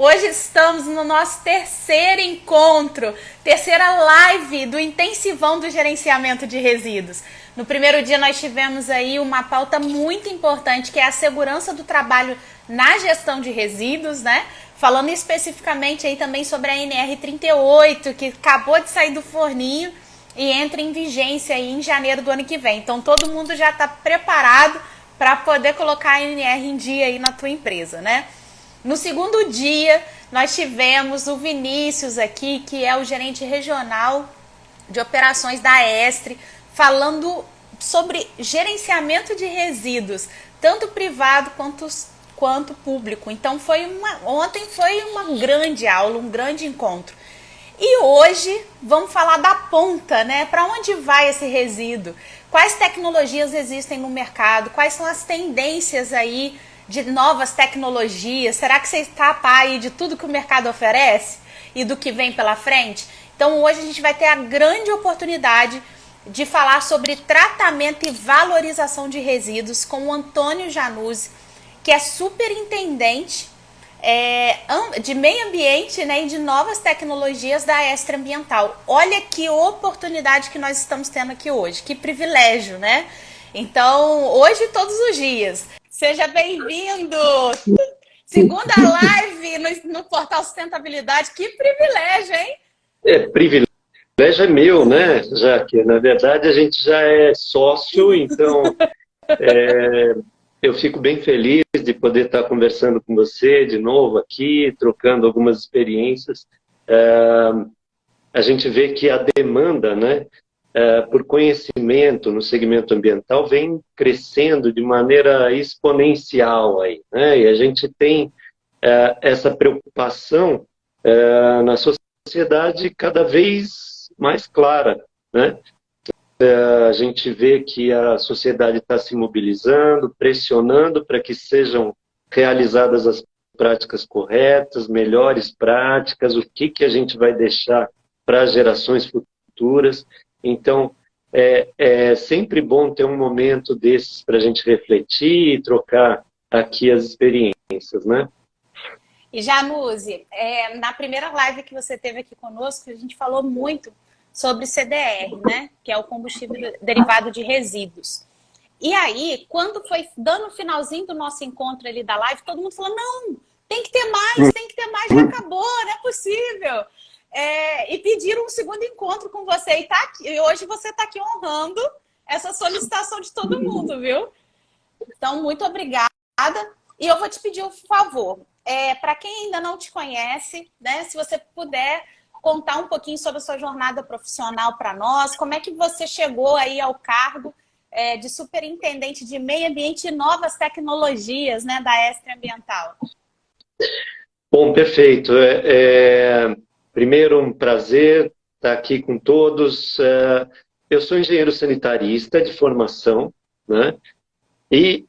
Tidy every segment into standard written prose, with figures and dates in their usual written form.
Hoje estamos no nosso terceiro encontro, terceira live do Intensivão do Gerenciamento de Resíduos. No primeiro dia nós tivemos aí uma pauta muito importante, que é a segurança do trabalho na gestão de resíduos, né? Falando especificamente aí também sobre a NR38, que acabou de sair do forninho e entra em vigência aí em janeiro do ano que vem. Então todo mundo já está preparado para poder colocar a NR em dia aí na tua empresa, né? No segundo dia, nós tivemos o Vinícius aqui, que é o gerente regional de operações da Estre, falando sobre gerenciamento de resíduos, tanto privado quanto público. Então, ontem foi uma grande aula, um grande encontro. E hoje, vamos falar da ponta, né? Para onde vai esse resíduo? Quais tecnologias existem no mercado? Quais são as tendências aí de novas tecnologias? Será que você está a par aí de tudo que o mercado oferece e do que vem pela frente? Então hoje a gente vai ter a grande oportunidade de falar sobre tratamento e valorização de resíduos com o Antônio Januzzi, que é superintendente de meio ambiente, né, e de novas tecnologias da Estre Ambiental. Olha que oportunidade que nós estamos tendo aqui hoje, que privilégio, né? Então, hoje e todos os dias. Seja bem-vindo! Segunda live no Portal Sustentabilidade. Que privilégio, hein? Privilégio é meu, né? Já que, na verdade, a gente já é sócio, então eu fico bem feliz de poder estar conversando com você de novo aqui, trocando algumas experiências. A gente vê que a demanda, né, por conhecimento no segmento ambiental vem crescendo de maneira exponencial aí, né? E a gente tem essa preocupação na sociedade cada vez mais clara, né? A gente vê que a sociedade está se mobilizando, pressionando para que sejam realizadas as práticas corretas, melhores práticas, o que a gente vai deixar para as gerações futuras. Então, é sempre bom ter um momento desses para a gente refletir e trocar aqui as experiências, né? E Januzzi, na primeira live que você teve aqui conosco, a gente falou muito sobre CDR, né? Que é o combustível derivado de resíduos. E aí, quando foi dando o finalzinho do nosso encontro ali da live, todo mundo falou, não, tem que ter mais, já acabou, não é possível. E pediram um segundo encontro com você. E hoje você está aqui honrando essa solicitação de todo mundo, viu? Então, muito obrigada. E eu vou te pedir um favor. Para quem ainda não te conhece, né, se você puder contar um pouquinho sobre a sua jornada profissional para nós, como é que você chegou aí ao cargo de superintendente de meio ambiente e novas tecnologias, né, da Estre Ambiental. Bom, perfeito. Primeiro, um prazer estar aqui com todos. Eu sou engenheiro sanitarista de formação, né? E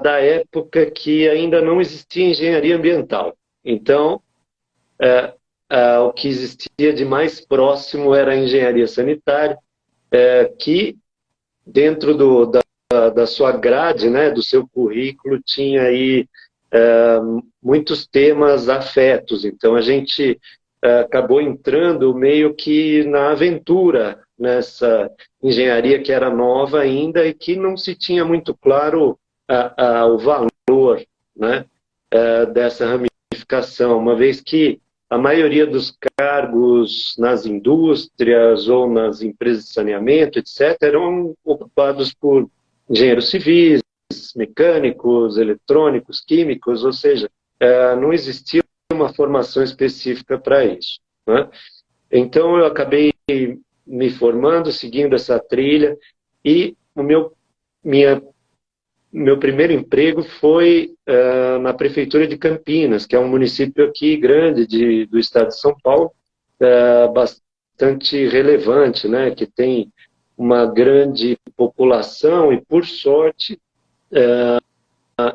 da época que ainda não existia engenharia ambiental. Então, o que existia de mais próximo era a engenharia sanitária, que dentro da sua grade, né, do seu currículo, tinha aí muitos temas afetos. Então, a gente acabou entrando meio que na aventura nessa engenharia que era nova ainda e que não se tinha muito claro o valor, né, dessa ramificação, uma vez que a maioria dos cargos nas indústrias ou nas empresas de saneamento, etc., eram ocupados por engenheiros civis, mecânicos, eletrônicos, químicos, ou seja, não existia uma formação específica para isso, né? Então, eu acabei me formando, seguindo essa trilha, e o meu primeiro emprego foi na Prefeitura de Campinas, que é um município aqui grande do estado de São Paulo, bastante relevante, né, que tem uma grande população e, por sorte,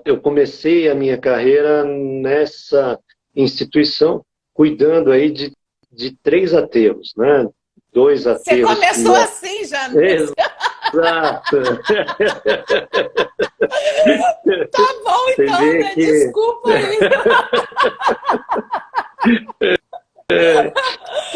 eu comecei a minha carreira nessa instituição, cuidando aí de 3 aterros, né? 2 aterros. Você começou assim, já? Exato. Tá bom, então, né? Desculpa aí.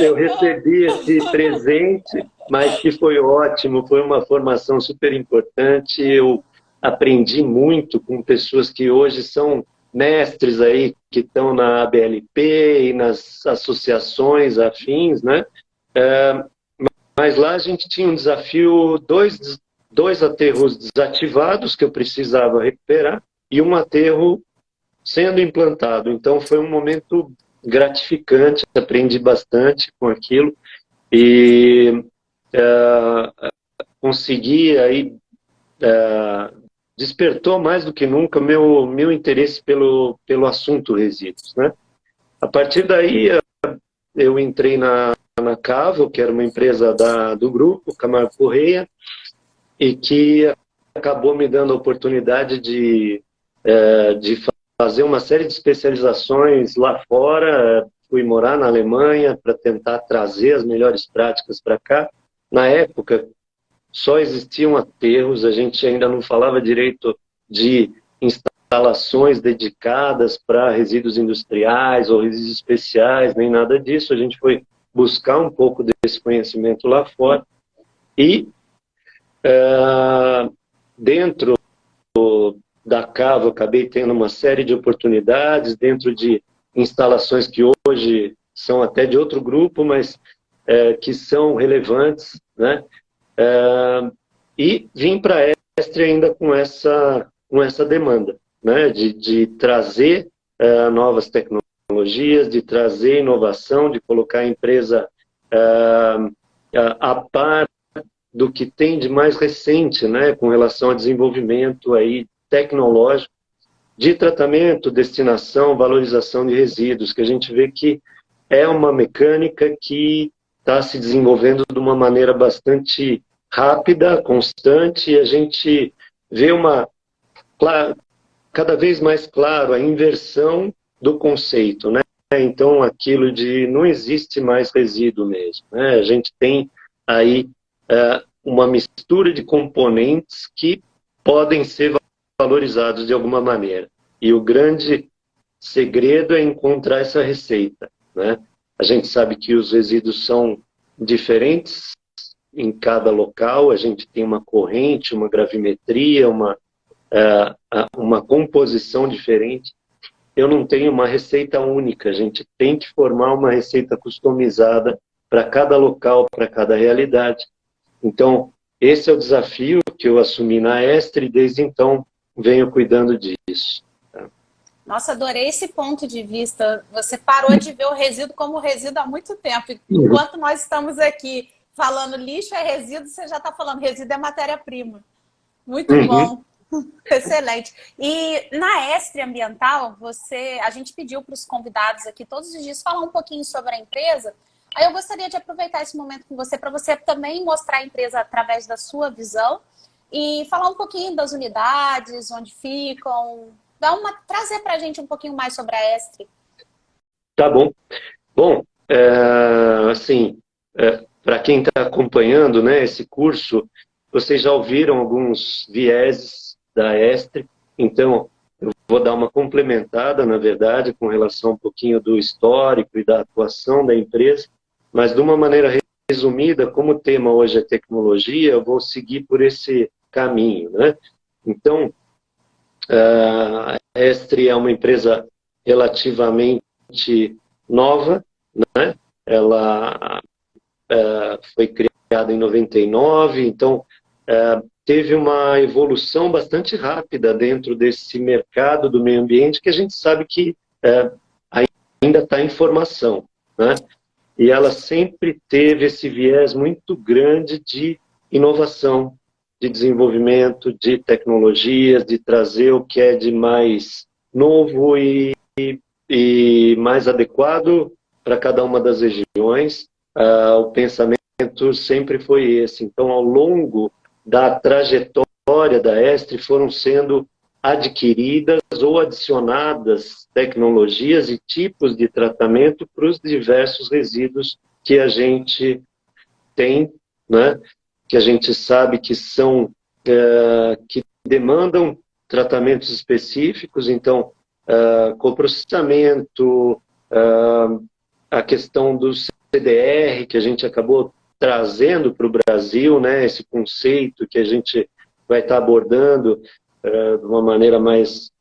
eu recebi esse presente, mas que foi ótimo, foi uma formação super importante. Eu aprendi muito com pessoas que hoje são mestres aí, que estão na ABLP e nas associações afins, né? Mas lá a gente tinha um desafio, dois aterros desativados que eu precisava recuperar e um aterro sendo implantado. Então foi um momento gratificante, aprendi bastante com aquilo e consegui aí, despertou mais do que nunca meu interesse pelo assunto resíduos, né? A partir daí eu entrei na Cavo, que era uma empresa do grupo Camargo Correia, e que acabou me dando a oportunidade de fazer uma série de especializações lá fora. Fui morar na Alemanha para tentar trazer as melhores práticas para cá. Na época, só existiam aterros, a gente ainda não falava direito de instalações dedicadas para resíduos industriais ou resíduos especiais, nem nada disso. A gente foi buscar um pouco desse conhecimento lá fora e dentro da Cavo acabei tendo uma série de oportunidades dentro de instalações que hoje são até de outro grupo, mas que são relevantes, né? E vim para a Estre ainda com essa demanda, né? De trazer novas tecnologias, de trazer inovação, de colocar a empresa a par do que tem de mais recente, né? Com relação a desenvolvimento aí tecnológico de tratamento, destinação, valorização de resíduos, que a gente vê que é uma mecânica que está se desenvolvendo de uma maneira bastante rápida, constante, e a gente vê cada vez mais claro a inversão do conceito, né? Então, aquilo de não existe mais resíduo mesmo, né? A gente tem aí uma mistura de componentes que podem ser valorizados de alguma maneira. E o grande segredo é encontrar essa receita, né? A gente sabe que os resíduos são diferentes em cada local, a gente tem uma corrente, uma gravimetria, uma composição diferente. Eu não tenho uma receita única, a gente tem que formar uma receita customizada para cada local, para cada realidade. Então, esse é o desafio que eu assumi na Estre e desde então venho cuidando disso. Nossa, adorei esse ponto de vista. Você parou de ver o resíduo como resíduo há muito tempo. Enquanto nós estamos aqui falando lixo é resíduo, você já está falando resíduo é matéria-prima. Muito bom. Excelente. E na Estre Ambiental, a gente pediu para os convidados aqui todos os dias falar um pouquinho sobre a empresa. Aí eu gostaria de aproveitar esse momento com você para você também mostrar a empresa através da sua visão e falar um pouquinho das unidades, onde ficam, trazer para a gente um pouquinho mais sobre a Estre. Tá bom. Bom, assim, para quem está acompanhando, né, esse curso, vocês já ouviram alguns vieses da Estre, então eu vou dar uma complementada, na verdade, com relação um pouquinho do histórico e da atuação da empresa, mas de uma maneira resumida, como o tema hoje é tecnologia, eu vou seguir por esse caminho, né? Então, a Estre é uma empresa relativamente nova, né? Ela foi criada em 99, então teve uma evolução bastante rápida dentro desse mercado do meio ambiente que a gente sabe que ainda está em formação, né? E ela sempre teve esse viés muito grande de inovação, de desenvolvimento, de tecnologias, de trazer o que é de mais novo e mais adequado para cada uma das regiões. O pensamento sempre foi esse. Então, ao longo da trajetória da Estre, foram sendo adquiridas ou adicionadas tecnologias e tipos de tratamento para os diversos resíduos que a gente tem, né? Que a gente sabe que são que demandam tratamentos específicos. Então, coprocessamento, a questão dos CDR, que a gente acabou trazendo para o Brasil, né, esse conceito que a gente vai estar abordando de uma maneira mais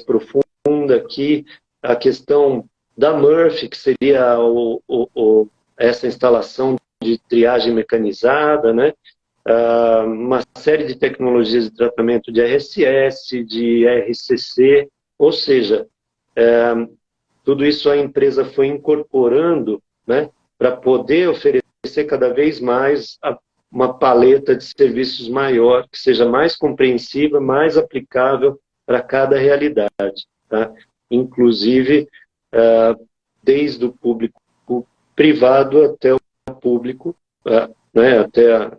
profunda aqui, a questão da Murphy, que seria essa instalação de triagem mecanizada, né? Uma série de tecnologias de tratamento de RSS, de RCC, ou seja, tudo isso a empresa foi incorporando, né, para poder oferecer cada vez mais uma paleta de serviços maior, que seja mais compreensiva, mais aplicável para cada realidade, tá? Inclusive, desde o público privado até o público, né, até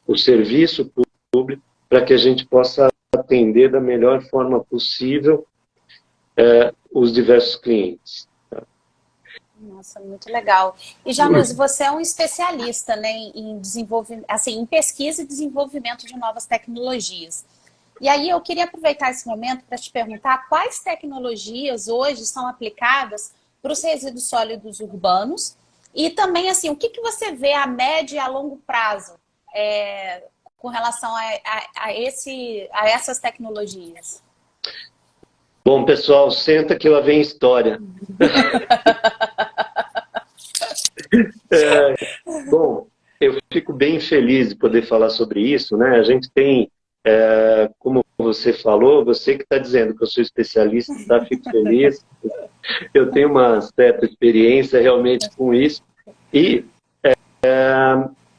o serviço público, para que a gente possa atender da melhor forma possível os diversos clientes. Nossa, muito legal. E Janus, você é um especialista, né, em desenvolvimento, assim, em pesquisa e desenvolvimento de novas tecnologias. E aí eu queria aproveitar esse momento para te perguntar quais tecnologias hoje são aplicadas para os resíduos sólidos urbanos e também, assim, o que você vê a médio e a longo prazo com relação a essas tecnologias? Bom, pessoal, senta que lá vem história. Bom, eu fico bem feliz de poder falar sobre isso, né? A gente tem, como você falou, você que está dizendo que eu sou especialista, tá? Fico feliz. Eu tenho uma certa experiência realmente com isso. E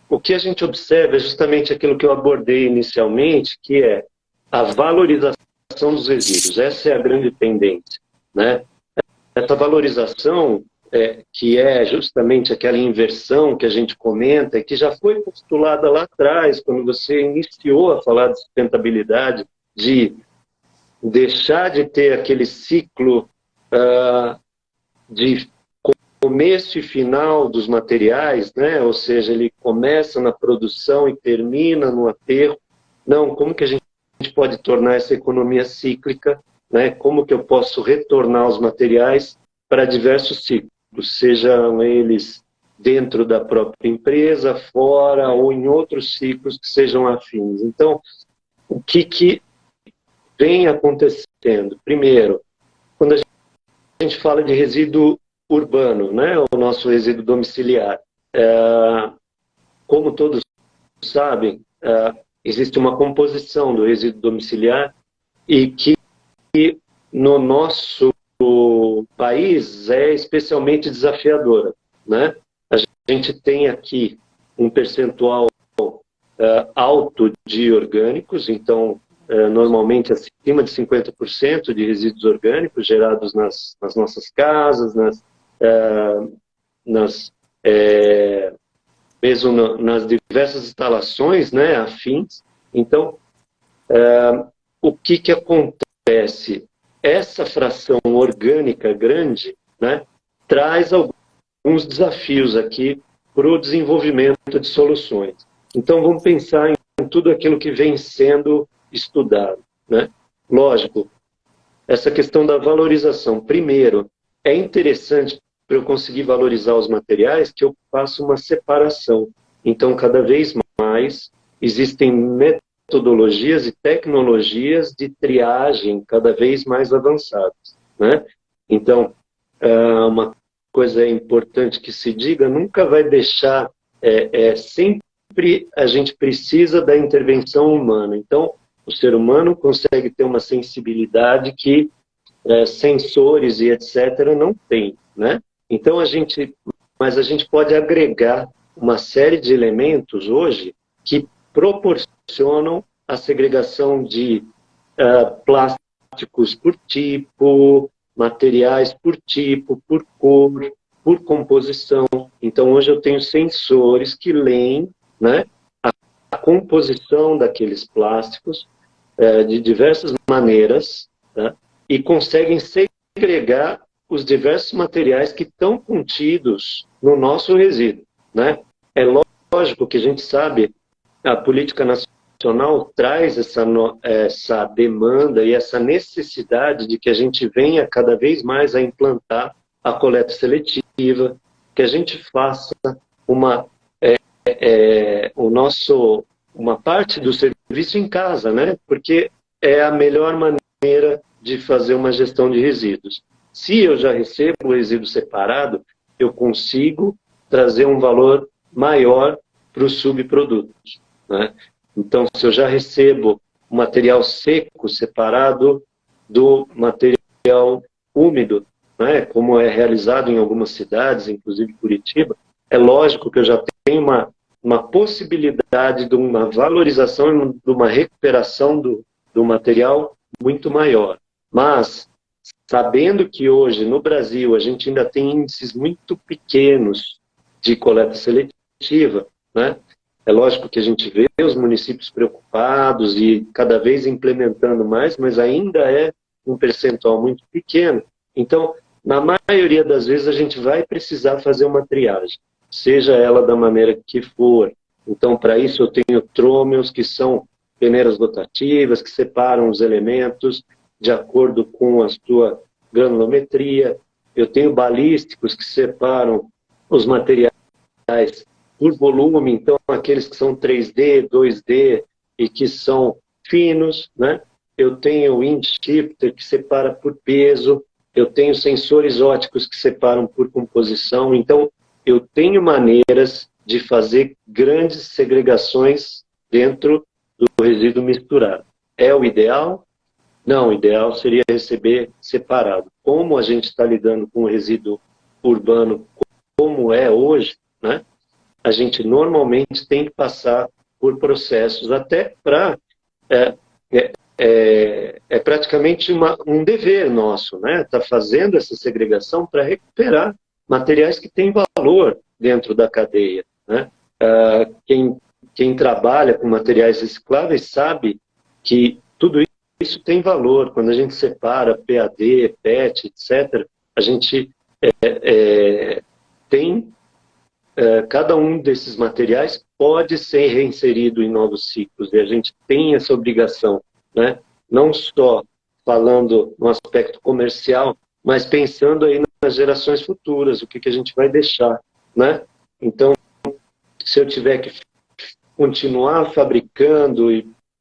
o que a gente observa é justamente aquilo que eu abordei inicialmente, que é a valorização dos resíduos. Essa é a grande tendência, né? Essa valorização, que é justamente aquela inversão que a gente comenta e que já foi postulada lá atrás, quando você iniciou a falar de sustentabilidade, de deixar de ter aquele ciclo de começo e final dos materiais, né? Ou seja, ele começa na produção e termina no aterro. Não, como que a gente pode tornar essa economia cíclica, né? Como que eu posso retornar os materiais para diversos ciclos, sejam eles dentro da própria empresa, fora ou em outros ciclos que sejam afins. Então, o que vem acontecendo? Primeiro, quando a gente fala de resíduo urbano, né? O nosso resíduo domiciliar, como todos sabem, existe uma composição do resíduo domiciliar e que no nosso país é especialmente desafiadora, né? A gente tem aqui um percentual alto de orgânicos, então normalmente acima de 50% de resíduos orgânicos gerados nas nossas casas, mesmo nas diversas instalações, né, afins. Então, o que acontece? Essa fração orgânica grande, né, traz alguns desafios aqui para o desenvolvimento de soluções. Então, vamos pensar em tudo aquilo que vem sendo estudado, né? Lógico, essa questão da valorização. Primeiro, é interessante para eu conseguir valorizar os materiais que eu faço uma separação. Então, cada vez mais existem metodologias e tecnologias de triagem cada vez mais avançadas, né? Então, uma coisa importante que se diga, nunca vai deixar, sempre a gente precisa da intervenção humana. Então, o ser humano consegue ter uma sensibilidade que sensores e etc. não tem, né? Então, mas a gente pode agregar uma série de elementos hoje que proporcionam a segregação de plásticos por tipo, materiais por tipo, por cor, por composição. Então, hoje eu tenho sensores que leem, né, a composição daqueles plásticos de diversas maneiras, tá, e conseguem segregar os diversos materiais que estão contidos no nosso resíduo, né? É lógico que a gente sabe, a política nacional traz essa demanda e essa necessidade de que a gente venha cada vez mais a implantar a coleta seletiva, que a gente faça uma, uma parte do serviço em casa, né? Porque é a melhor maneira de fazer uma gestão de resíduos. Se eu já recebo o resíduo separado, eu consigo trazer um valor maior para os subprodutos, né? Então, se eu já recebo o material seco separado do material úmido, né, como é realizado em algumas cidades, inclusive Curitiba, é lógico que eu já tenho uma possibilidade de uma valorização, de uma recuperação do material muito maior. Mas, sabendo que hoje no Brasil a gente ainda tem índices muito pequenos de coleta seletiva, né? É lógico que a gente vê os municípios preocupados e cada vez implementando mais, mas ainda é um percentual muito pequeno. Então, na maioria das vezes, a gente vai precisar fazer uma triagem, seja ela da maneira que for. Então, para isso, eu tenho trômeos, que são peneiras rotativas, que separam os elementos de acordo com a sua granulometria. Eu tenho balísticos, que separam os materiais por volume, então aqueles que são 3D, 2D e que são finos, né? Eu tenho o wind shifter que separa por peso, eu tenho sensores óticos que separam por composição, então eu tenho maneiras de fazer grandes segregações dentro do resíduo misturado. É o ideal? Não, o ideal seria receber separado. Como a gente está lidando com o resíduo urbano como é hoje, né? A gente normalmente tem que passar por processos até para... É praticamente um dever nosso, né? Tá fazendo essa segregação para recuperar materiais que têm valor dentro da cadeia, né? Quem trabalha com materiais recicláveis sabe que tudo isso tem valor. Quando a gente separa PAD, PET, etc., a gente tem... cada um desses materiais pode ser reinserido em novos ciclos, e a gente tem essa obrigação, né? Não só falando no aspecto comercial, mas pensando aí nas gerações futuras, o que a gente vai deixar, né? Então, se eu tiver que continuar fabricando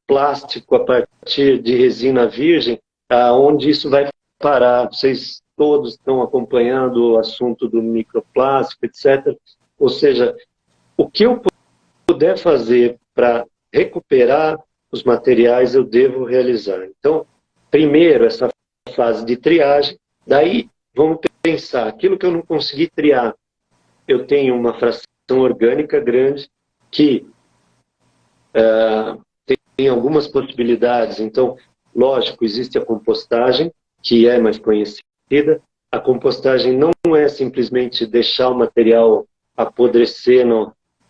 plástico a partir de resina virgem, aonde isso vai parar? Vocês todos estão acompanhando o assunto do microplástico, etc. Ou seja, o que eu puder fazer para recuperar os materiais, eu devo realizar. Então, primeiro, essa fase de triagem, daí vamos pensar, aquilo que eu não consegui triar, eu tenho uma fração orgânica grande que tem algumas possibilidades. Então, lógico, existe a compostagem, que é mais conhecida. A compostagem não é simplesmente deixar o material apodrecer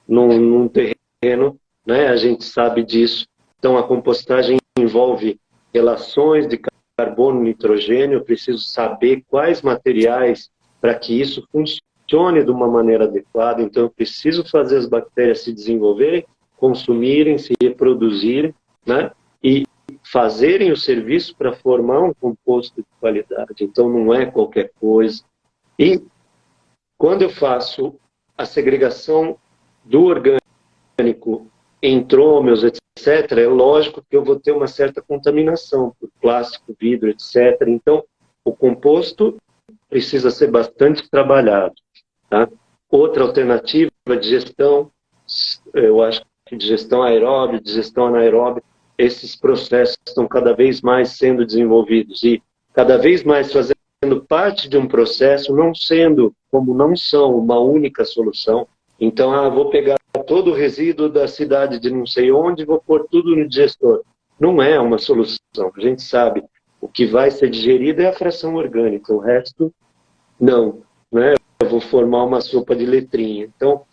num terreno, né? A gente sabe disso. Então, a compostagem envolve relações de carbono e nitrogênio. Eu preciso saber quais materiais para que isso funcione de uma maneira adequada. Então, eu preciso fazer as bactérias se desenvolverem, consumirem, se reproduzirem, né? E fazerem o serviço para formar um composto de qualidade. Então, não é qualquer coisa. E quando eu faço a segregação do orgânico em trômeos, etc., é lógico que eu vou ter uma certa contaminação por plástico, vidro, etc. Então, o composto precisa ser bastante trabalhado, tá? Outra alternativa de gestão, eu acho que de gestão aeróbica, de gestão anaeróbica, esses processos estão cada vez mais sendo desenvolvidos e cada vez mais fazendo parte de um processo, não sendo, como não são, uma única solução. Então, vou pegar todo o resíduo da cidade de não sei onde, vou pôr tudo no digestor. Não é uma solução. A gente sabe, o que vai ser digerido é a fração orgânica, o resto não, né? Eu vou formar uma sopa de letrinha. Então,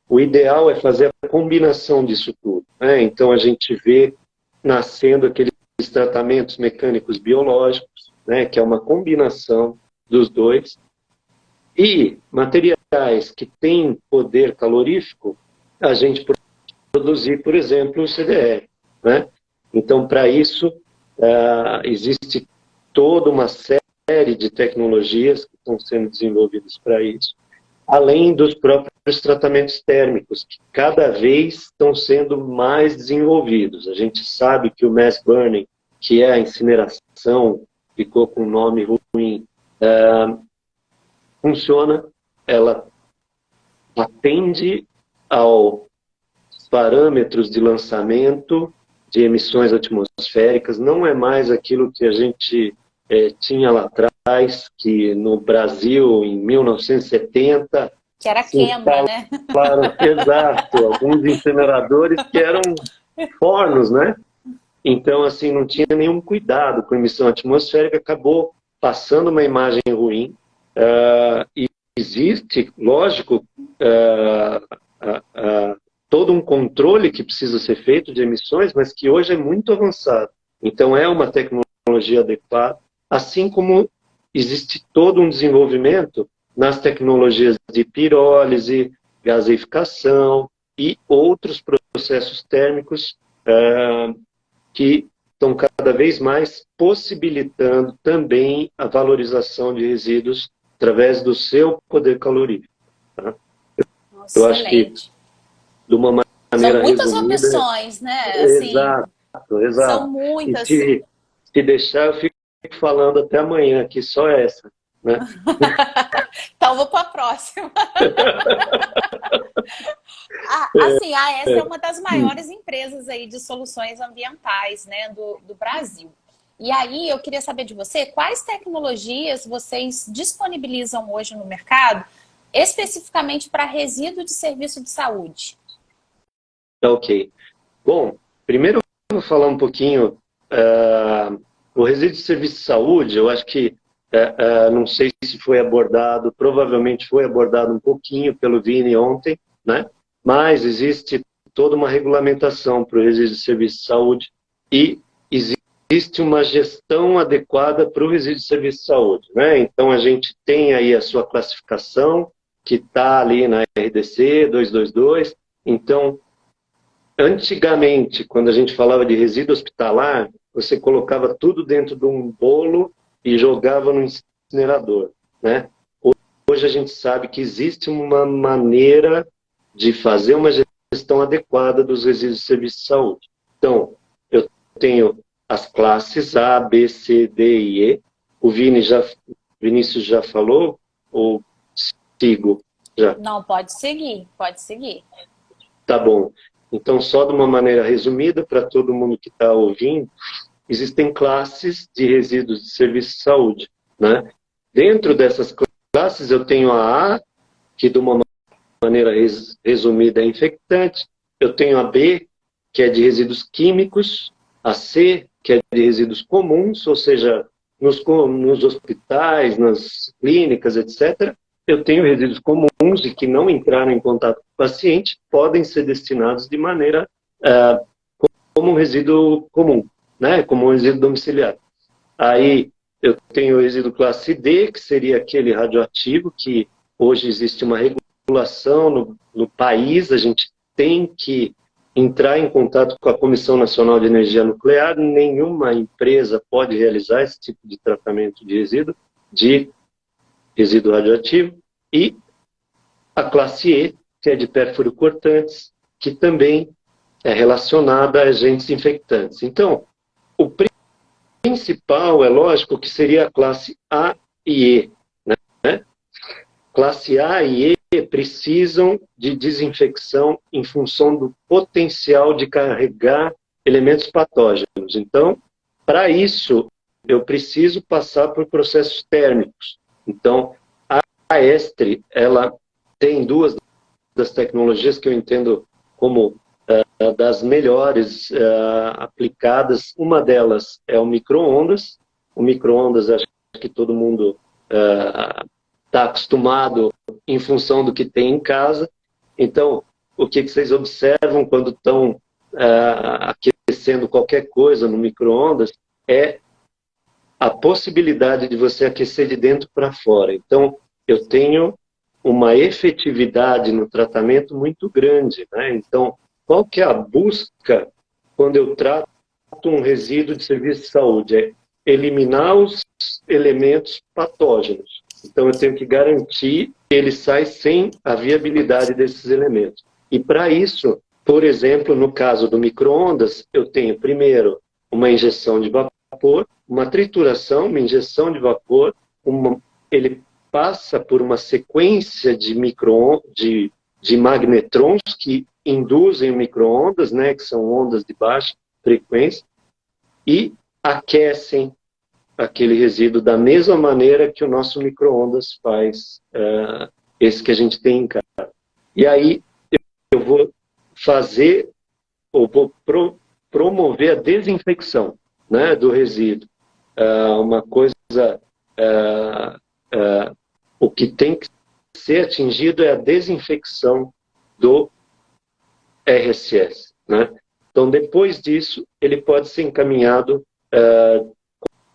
o ideal é fazer a combinação disso tudo, né? Então, a gente vê nascendo aqueles tratamentos mecânicos biológicos, né? Que é uma combinação dos dois. E materiais que têm poder calorífico, a gente produzir, por exemplo, o CDR, né? Então, para isso, existe toda uma série de tecnologias que estão sendo desenvolvidas para isso. além dos próprios tratamentos térmicos, que cada vez estão sendo mais desenvolvidos. A gente sabe que o mass burning, que é a incineração, ficou com um nome ruim, funciona, ela atende aos parâmetros de lançamento de emissões atmosféricas, não é mais aquilo que a gente tinha lá atrás, que no Brasil, em 1970... Que era queima, né? Exato, alguns incineradores que eram fornos, né? Então, assim, não tinha nenhum cuidado com a emissão atmosférica, acabou passando uma imagem ruim. E existe, lógico, todo um controle que precisa ser feito de emissões, mas que hoje é muito avançado. Então, é uma tecnologia adequada, assim como existe todo um desenvolvimento nas tecnologias de pirólise, gaseificação e outros processos térmicos que estão cada vez mais possibilitando também a valorização de resíduos através do seu poder calorífico. Tá? Nossa, eu acho que, de uma maneira são muitas resumida, opções, né? Assim, exato. São muitas. E se deixar, eu fico falando até amanhã aqui, só essa. Né? Então, vou para a próxima. Assim, a AES é uma das maiores empresas aí de soluções ambientais, né, do Brasil. E aí, eu queria saber de você, quais tecnologias vocês disponibilizam hoje no mercado, especificamente para resíduo de serviço de saúde? Ok. Bom, primeiro eu vou falar um pouquinho o resíduo de serviço de saúde. Eu acho que não sei se foi abordado, provavelmente foi abordado um pouquinho pelo Vini ontem, né? Mas existe toda uma regulamentação para o resíduo de serviço de saúde e existe uma gestão adequada para o resíduo de serviço de saúde, né? Então a gente tem aí a sua classificação, que está ali na RDC 222. Então, antigamente, quando a gente falava de resíduo hospitalar, você colocava tudo dentro de um bolo e jogava no incinerador, né? Hoje a gente sabe que existe uma maneira de fazer uma gestão adequada dos resíduos de serviço de saúde. Então, eu tenho as classes A, B, C, D e E. O Vinícius já falou, ou sigo já? Não, pode seguir, pode seguir. Tá bom. Então, só de uma maneira resumida, para todo mundo que está ouvindo, existem classes de resíduos de serviço de saúde, né? Dentro dessas classes, eu tenho a A, que de uma maneira resumida é infectante. Eu tenho a B, que é de resíduos químicos. A C, que é de resíduos comuns, ou seja, nos hospitais, nas clínicas, etc. Eu tenho resíduos comuns e que não entraram em contato com o paciente, podem ser destinados de maneira como um resíduo comum, né? Como um resíduo domiciliar. Aí eu tenho o resíduo classe D, que seria aquele radioativo, que hoje existe uma regulação no país, a gente tem que entrar em contato com a Comissão Nacional de Energia Nuclear. Nenhuma empresa pode realizar esse tipo de tratamento de resíduo radioativo, e a classe E, que é de pérfuro cortantes, que também é relacionada a agentes infectantes. Então, o principal, é lógico, que seria a classe A e E, né? Classe A e E precisam de desinfecção em função do potencial de carregar elementos patógenos. Então, para isso, eu preciso passar por processos térmicos. Então, a Aestre, ela tem duas das tecnologias que eu entendo como das melhores aplicadas. Uma delas é o micro-ondas. O micro-ondas, acho que todo mundo está acostumado em função do que tem em casa. Então, o que vocês observam quando estão aquecendo qualquer coisa no micro-ondas é a possibilidade de você aquecer de dentro para fora. Então, eu tenho uma efetividade no tratamento muito grande, né? Então, qual que é a busca quando eu trato um resíduo de serviço de saúde? É eliminar os elementos patógenos. Então, eu tenho que garantir que ele sai sem a viabilidade desses elementos. E, para isso, por exemplo, no caso do micro-ondas, eu tenho, primeiro, uma injeção de vapor, uma trituração, uma injeção de vapor, ele passa por uma sequência de magnetrons que induzem micro-ondas, né, que são ondas de baixa frequência, e aquecem aquele resíduo da mesma maneira que o nosso micro-ondas faz, esse que a gente tem em casa. E aí eu vou fazer, ou vou promover a desinfecção, né, do resíduo. Uma coisa, o que tem que ser atingido é a desinfecção do RSS, né? Então, depois disso, ele pode ser encaminhado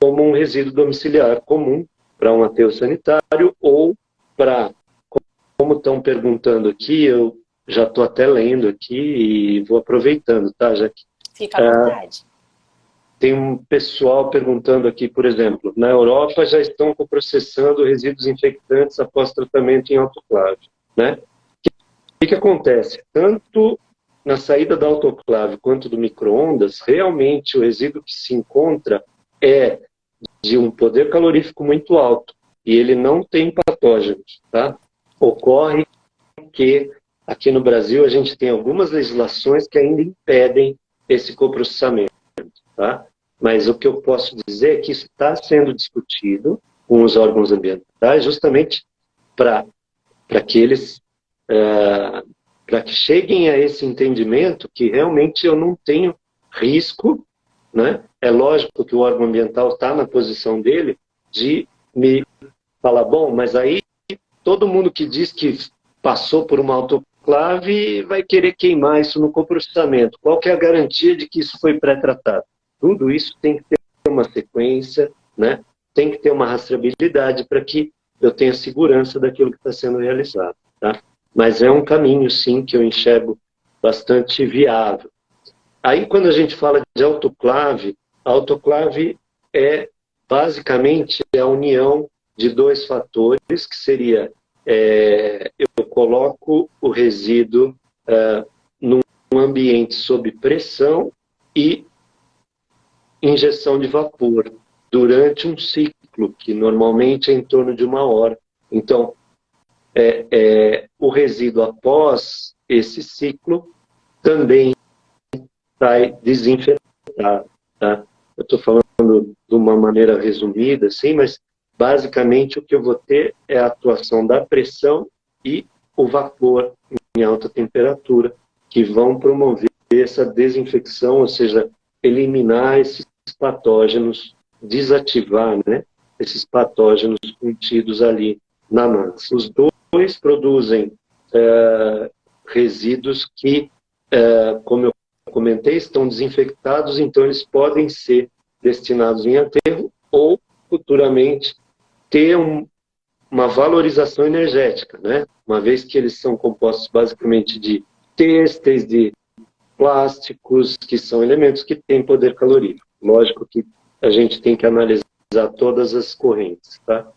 como um resíduo domiciliar comum para um aterro sanitário ou para, como estão perguntando aqui, eu já estou até lendo aqui e vou aproveitando, tá, Jaque? Fica à vontade. Tem um pessoal perguntando aqui, por exemplo, na Europa já estão coprocessando resíduos infectantes após tratamento em autoclave, né? O que acontece? Tanto na saída da autoclave quanto do micro-ondas, realmente o resíduo que se encontra é de um poder calorífico muito alto e ele não tem patógenos, tá? Ocorre que aqui no Brasil a gente tem algumas legislações que ainda impedem esse coprocessamento, tá? Mas o que eu posso dizer é que isso está sendo discutido com os órgãos ambientais justamente para que eles para que cheguem a esse entendimento que realmente eu não tenho risco, né? É lógico que o órgão ambiental está na posição dele de me falar, bom, mas aí todo mundo que diz que passou por uma autoclave vai querer queimar isso no coprocessamento. Qual que é a garantia de que isso foi pré-tratado? Tudo isso tem que ter uma sequência, né? Tem que ter uma rastreabilidade para que eu tenha segurança daquilo que está sendo realizado, tá? Mas é um caminho, sim, que eu enxergo bastante viável. Aí, quando a gente fala de autoclave, a autoclave é basicamente a união de dois fatores, que seria, eu coloco o resíduo num ambiente sob pressão e injeção de vapor durante um ciclo, que normalmente é em torno de 1 hora. Então, o resíduo após esse ciclo também sai desinfetado, tá? Eu estou falando de uma maneira resumida, assim, mas basicamente o que eu vou ter é a atuação da pressão e o vapor em alta temperatura, que vão promover essa desinfecção, ou seja, eliminar esses patógenos, desativar, né, esses patógenos contidos ali na massa. Os dois produzem resíduos que, como eu comentei, estão desinfectados, então eles podem ser destinados em aterro ou, futuramente, ter uma valorização energética, né? Uma vez que eles são compostos basicamente de têxteis, de plásticos, que são elementos que têm poder calorífico. Lógico que a gente tem que analisar todas as correntes, tá?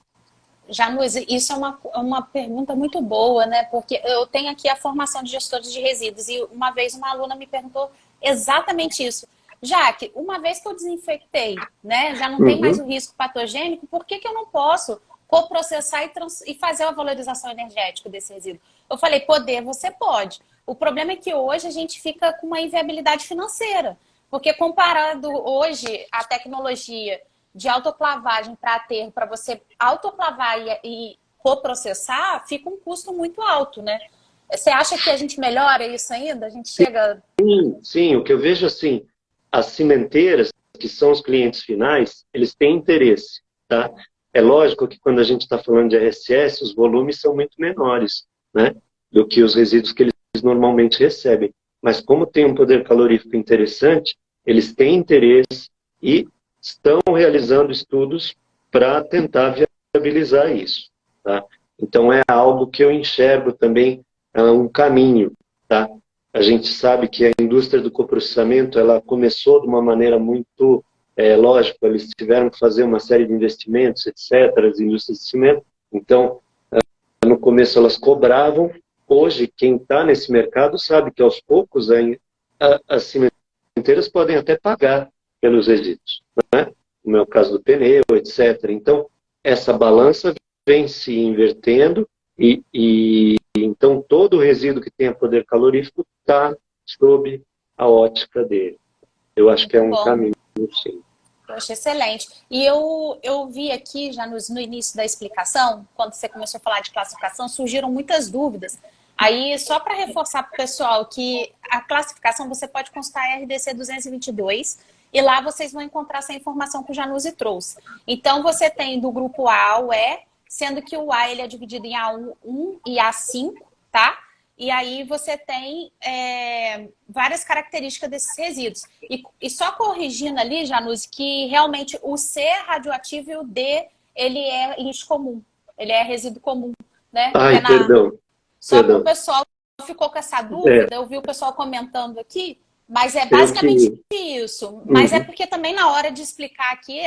Janus, isso é uma pergunta muito boa, né? Porque eu tenho aqui a formação de gestores de resíduos e uma vez uma aluna me perguntou exatamente isso. Jaque, uma vez que eu desinfectei, né, já não tem mais o risco patogênico, por que eu não posso coprocessar e fazer uma valorização energética desse resíduo? Eu falei, você pode. O problema é que hoje a gente fica com uma inviabilidade financeira, porque comparado hoje a tecnologia de autoclavagem para aterro, para você autoclavar e coprocessar, fica um custo muito alto, né? Você acha que a gente melhora isso ainda? A gente chega... Sim, o que eu vejo assim, as cimenteiras, que são os clientes finais, eles têm interesse, tá? É lógico que quando a gente está falando de RSS, os volumes são muito menores, né, do que os resíduos que eles normalmente recebem. Mas como tem um poder calorífico interessante, eles têm interesse e estão realizando estudos para tentar viabilizar isso, tá? Então é algo que eu enxergo também, um caminho, tá? A gente sabe que a indústria do coprocessamento, ela começou de uma maneira muito, lógico, eles tiveram que fazer uma série de investimentos, etc., as indústrias de cimento, Então, no começo elas cobravam, hoje quem está nesse mercado sabe que aos poucos as cimenteiras podem até pagar pelos resíduos, né? No meu caso do pneu, etc. Então, essa balança vem se invertendo e então todo o resíduo que tenha poder calorífico está sob a ótica dele. Eu acho que é um caminho, sim. Poxa, excelente. E eu vi aqui, já no início da explicação, quando você começou a falar de classificação, surgiram muitas dúvidas. Aí, só para reforçar para o pessoal que a classificação você pode consultar a RDC 222 e lá vocês vão encontrar essa informação que o Januzzi trouxe. Então, você tem do grupo A ao E, sendo que o A ele é dividido em A1 e A5, tá? E aí você tem várias características desses resíduos. E só corrigindo ali, Januzzi, que realmente o C é radioativo e o D, ele é lixo comum. Ele é resíduo comum, né? Ai, perdão. Só que o pessoal ficou com essa dúvida, eu vi o pessoal comentando aqui, mas é basicamente isso. Mas é porque também na hora de explicar aqui,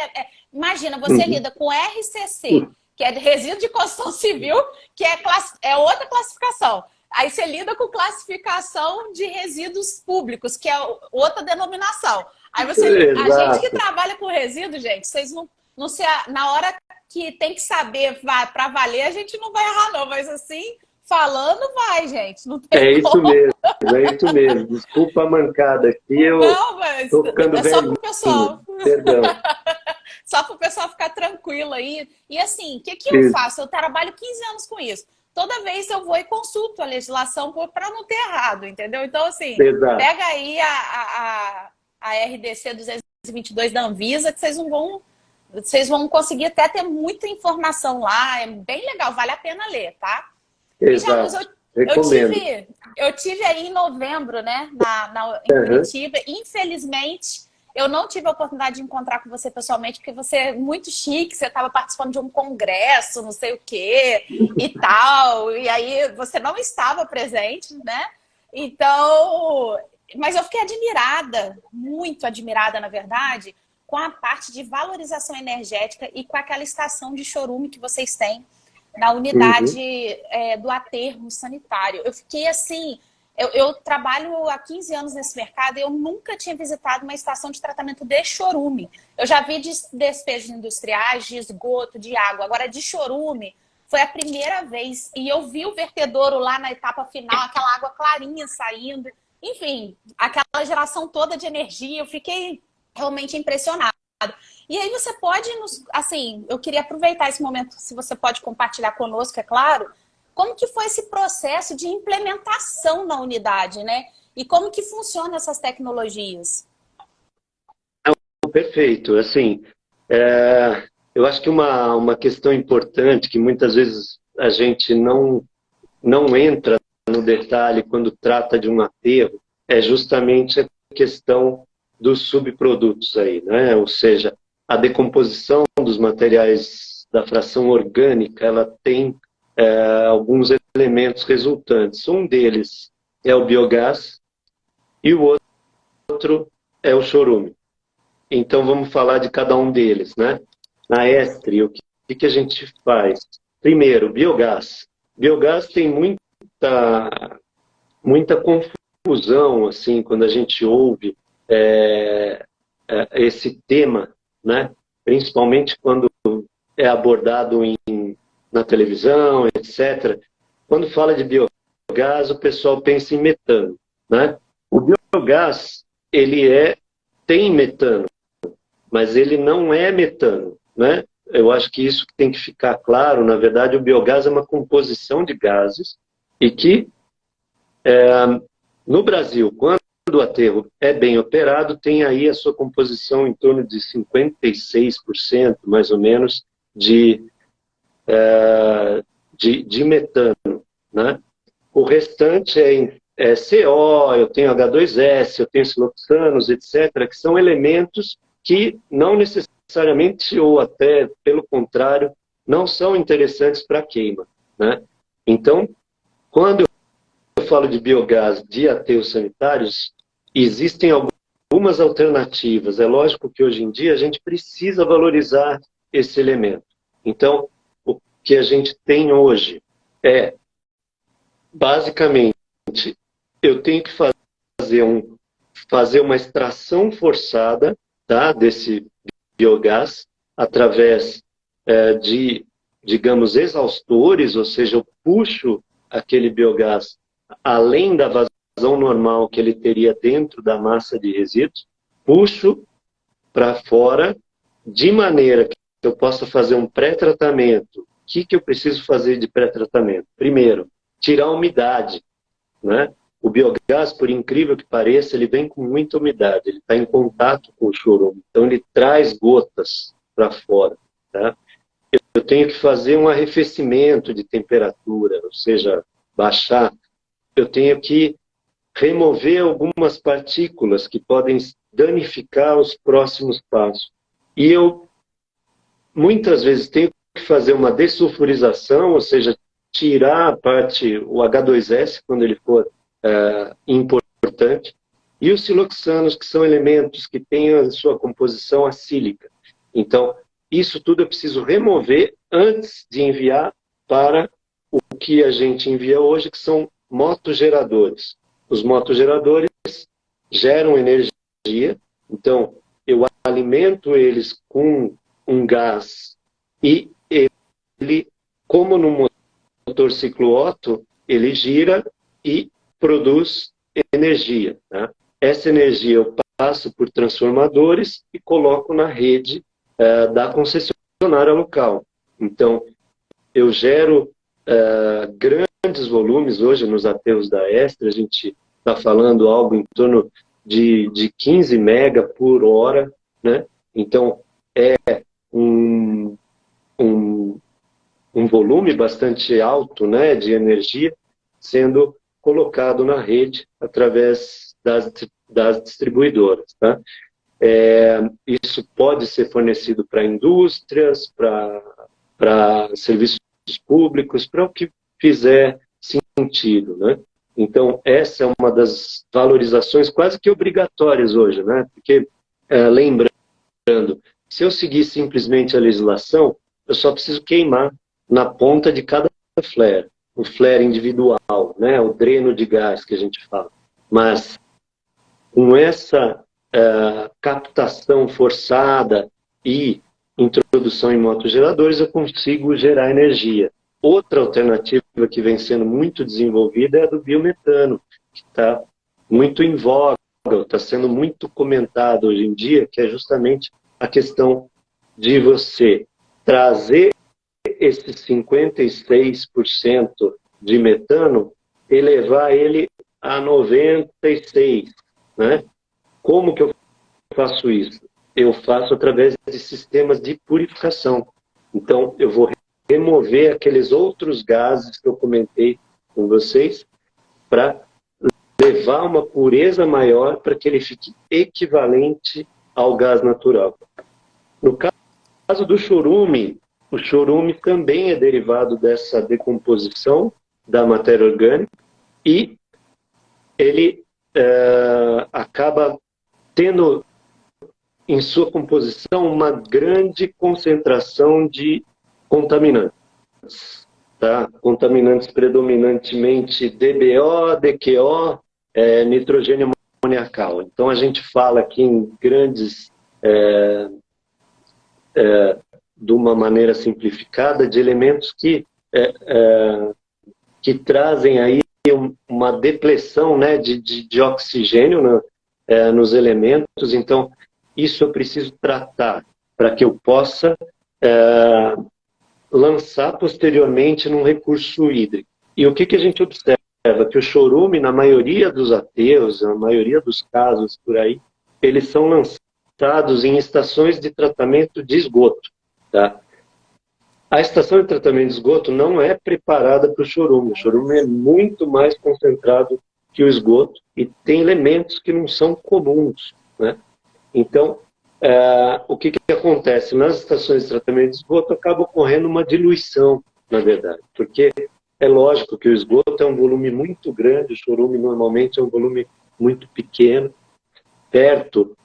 imagina, você lida com RCC, que é resíduo de construção civil, que é outra classificação. Aí você lida com classificação de resíduos públicos, que é outra denominação. Aí você, a gente que trabalha com resíduo, gente, vocês não se, na hora que tem que saber para valer, a gente não vai errar não, mas assim, falando vai, gente. Não tem como. É isso mesmo. Desculpa a mancada aqui, eu tô ficando velhinho. Só pro pessoal. Perdão. Só para o pessoal ficar tranquilo aí. E assim, o que eu faço? Eu trabalho 15 anos com isso. Toda vez eu vou e consulto a legislação para não ter errado, entendeu? Então, assim, pega aí a RDC 222 da Anvisa, que vocês vão conseguir até ter muita informação lá. É bem legal, vale a pena ler, tá? Exato. Eu tive aí em novembro, né, em Curitiba. Infelizmente, eu não tive a oportunidade de encontrar com você pessoalmente, porque você é muito chique, você estava participando de um congresso, não sei o quê, e tal, e aí você não estava presente, né? Então, mas eu fiquei admirada, muito admirada, na verdade, com a parte de valorização energética e com aquela estação de chorume que vocês têm na unidade do aterro sanitário. Eu fiquei assim... Eu trabalho há 15 anos nesse mercado e eu nunca tinha visitado uma estação de tratamento de chorume. Eu já vi de despejos industriais, de esgoto, de água. Agora, de chorume, foi a primeira vez. E eu vi o vertedouro lá na etapa final, aquela água clarinha saindo. Enfim, aquela geração toda de energia. Eu fiquei realmente impressionada. E aí você pode, assim, eu queria aproveitar esse momento, se você pode compartilhar conosco, é claro, como que foi esse processo de implementação na unidade, né? E como que funcionam essas tecnologias? Perfeito. Assim, eu acho que uma questão importante que muitas vezes a gente não entra no detalhe quando trata de um aterro é justamente a questão dos subprodutos aí, né? Ou seja, a decomposição dos materiais da fração orgânica, ela tem alguns elementos resultantes. Um deles é o biogás e o outro é o chorume. Então vamos falar de cada um deles, né? Na Estre, o que a gente faz? Primeiro, biogás. Biogás tem muita confusão, assim, quando a gente ouve esse tema, né? Principalmente quando é abordado na televisão, etc. Quando fala de biogás, o pessoal pensa em metano, né? O biogás, ele tem metano, mas ele não é metano, né? Eu acho que isso tem que ficar claro. Na verdade, o biogás é uma composição de gases e que, no Brasil, quando o aterro é bem operado, tem aí a sua composição em torno de 56%, mais ou menos, de metano, né? O restante é CO, eu tenho H2S, eu tenho siloxanos, etc., que são elementos que não necessariamente, ou até pelo contrário, não são interessantes para queima, né? Então, quando eu falo de biogás de aterros sanitários, existem algumas alternativas. É lógico que hoje em dia a gente precisa valorizar esse elemento. Então, que a gente tem hoje é, basicamente, eu tenho que fazer uma extração forçada, tá, desse biogás através de, digamos, exaustores, ou seja, eu puxo aquele biogás além da vazão normal que ele teria dentro da massa de resíduos, puxo para fora, de maneira que eu possa fazer um pré-tratamento. O que eu preciso fazer de pré-tratamento? Primeiro, tirar a umidade, né? O biogás, por incrível que pareça, ele vem com muita umidade, ele está em contato com o chorume, então ele traz gotas para fora, tá? Eu tenho que fazer um arrefecimento de temperatura, ou seja, baixar. Eu tenho que remover algumas partículas que podem danificar os próximos passos. E eu, muitas vezes, tenho que fazer uma dessulfurização, ou seja, tirar a parte, o H2S, quando ele for importante, e os siloxanos, que são elementos que têm a sua composição acílica. Então, isso tudo eu preciso remover antes de enviar para o que a gente envia hoje, que são motogeradores. Os motogeradores geram energia, então eu alimento eles com um gás e ele, como no motor ciclo Otto, ele gira e produz energia, tá? Essa energia eu passo por transformadores e coloco na rede da concessionária local. Então, eu gero grandes volumes. Hoje, nos aterros da Extra, a gente está falando algo em torno de 15 mega por hora, né? Então, é um volume bastante alto, né, de energia sendo colocado na rede através das distribuidoras, tá? Isso pode ser fornecido para indústrias, para serviços públicos, para o que fizer sentido, né? Então, essa é uma das valorizações quase que obrigatórias hoje, né? Porque, lembrando, se eu seguir simplesmente a legislação, eu só preciso queimar na ponta de cada flare, o flare individual, né? O dreno de gás que a gente fala. Mas, com essa captação forçada e introdução em motogeradores, eu consigo gerar energia. Outra alternativa que vem sendo muito desenvolvida é a do biometano, que está muito em voga, está sendo muito comentado hoje em dia, que é justamente a questão de você trazer esses 56% de metano e levar ele a 96%, né? Como que eu faço isso? Eu faço através de sistemas de purificação. Então, eu vou remover aqueles outros gases que eu comentei com vocês para levar uma pureza maior para que ele fique equivalente ao gás natural. No caso do chorume, o chorume também é derivado dessa decomposição da matéria orgânica e ele acaba tendo em sua composição uma grande concentração de contaminantes, tá? Contaminantes predominantemente DBO, DQO, nitrogênio amoniacal. Então a gente fala aqui em grandes, de uma maneira simplificada, de elementos que trazem aí uma depressão, né, de oxigênio nos elementos. Então, isso eu preciso tratar para que eu possa lançar posteriormente num recurso hídrico. E o que a gente observa? Que o chorume, na maioria dos aterros, na maioria dos casos por aí, eles são lançados em estações de tratamento de esgoto, tá? A estação de tratamento de esgoto não é preparada para o chorume. O chorume é muito mais concentrado que o esgoto e tem elementos que não são comuns, né? Então, o que acontece? Nas estações de tratamento de esgoto acaba ocorrendo uma diluição, na verdade, porque é lógico que o esgoto é um volume muito grande, o chorume normalmente é um volume muito pequeno, perto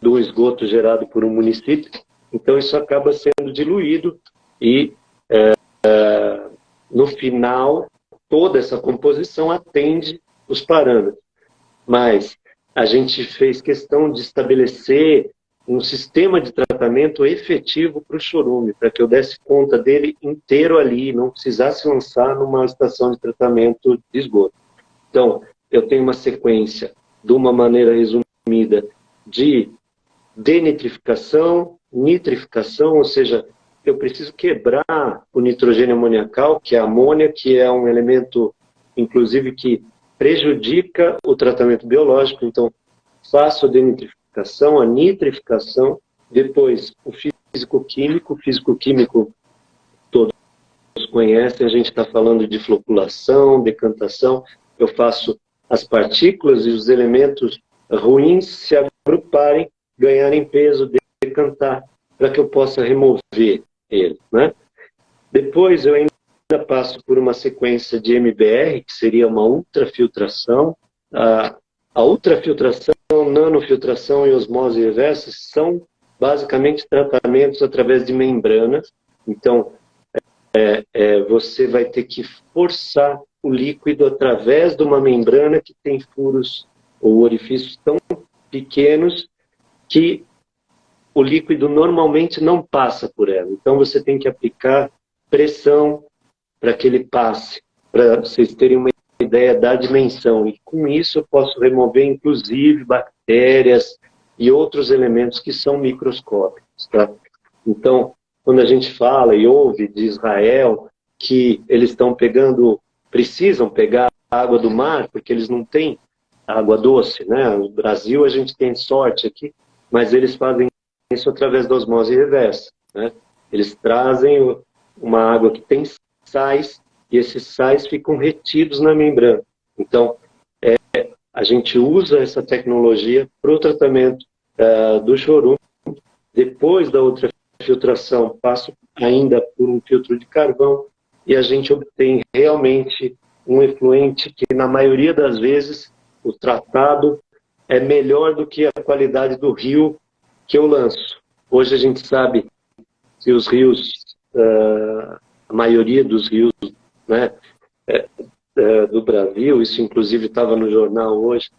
do esgoto gerado por um município. Então, isso acaba sendo diluído e no final toda essa composição atende os parâmetros. Mas a gente fez questão de estabelecer um sistema de tratamento efetivo para o chorume, para que eu desse conta dele inteiro ali, não precisasse lançar numa estação de tratamento de esgoto. Então, eu tenho uma sequência, de uma maneira resumida, de denitrificação, nitrificação, ou seja, eu preciso quebrar o nitrogênio amoniacal, que é a amônia, que é um elemento, inclusive, que prejudica o tratamento biológico. Então, faço a denitrificação, a nitrificação, depois o físico-químico todos conhecem, a gente está falando de floculação, decantação, eu faço as partículas e os elementos ruins se agruparem, ganharem peso, decantar, para que eu possa remover ele, né? Depois eu ainda passo por uma sequência de MBR, que seria uma ultrafiltração. A ultrafiltração, nanofiltração e osmose reversa são basicamente tratamentos através de membranas. Então, você vai ter que forçar o líquido através de uma membrana que tem furos ou orifícios tão pequenos que o líquido normalmente não passa por ela. Então, você tem que aplicar pressão para que ele passe, para vocês terem uma ideia da dimensão. E com isso eu posso remover, inclusive, bactérias e outros elementos que são microscópicos. Tá? Então, quando a gente fala e ouve de Israel que eles precisam pegar água do mar, porque eles não têm água doce, né? No Brasil a gente tem sorte aqui, mas eles fazem isso através da osmose reversa, né? Eles trazem uma água que tem sais, e esses sais ficam retidos na membrana. Então, a gente usa essa tecnologia para o tratamento do chorume. Depois da ultrafiltração, passo ainda por um filtro de carvão, e a gente obtém realmente um efluente que, na maioria das vezes, o tratado é melhor do que a qualidade do rio que eu lanço. Hoje a gente sabe que os rios, a maioria dos rios, né, do Brasil, isso inclusive estava no jornal hoje,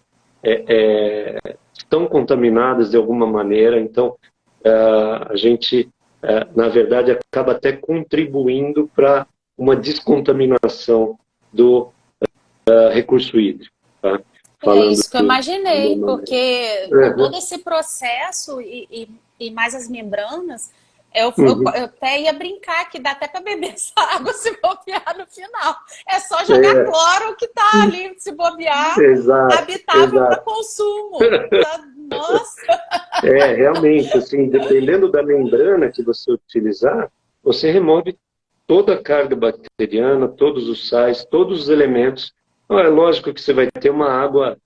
estão contaminadas de alguma maneira. Então, a gente, na verdade, acaba até contribuindo para uma descontaminação do recurso hídrico. Tá? É isso que eu imaginei, porque todo esse processo e mais as membranas, eu até ia brincar que dá até para beber essa água se bobear no final. É só jogar cloro que está ali, se bobear, habitável para consumo. Nossa! Realmente, assim, dependendo da membrana que você utilizar, você remove toda a carga bacteriana, todos os sais, todos os elementos. É lógico que você vai ter uma água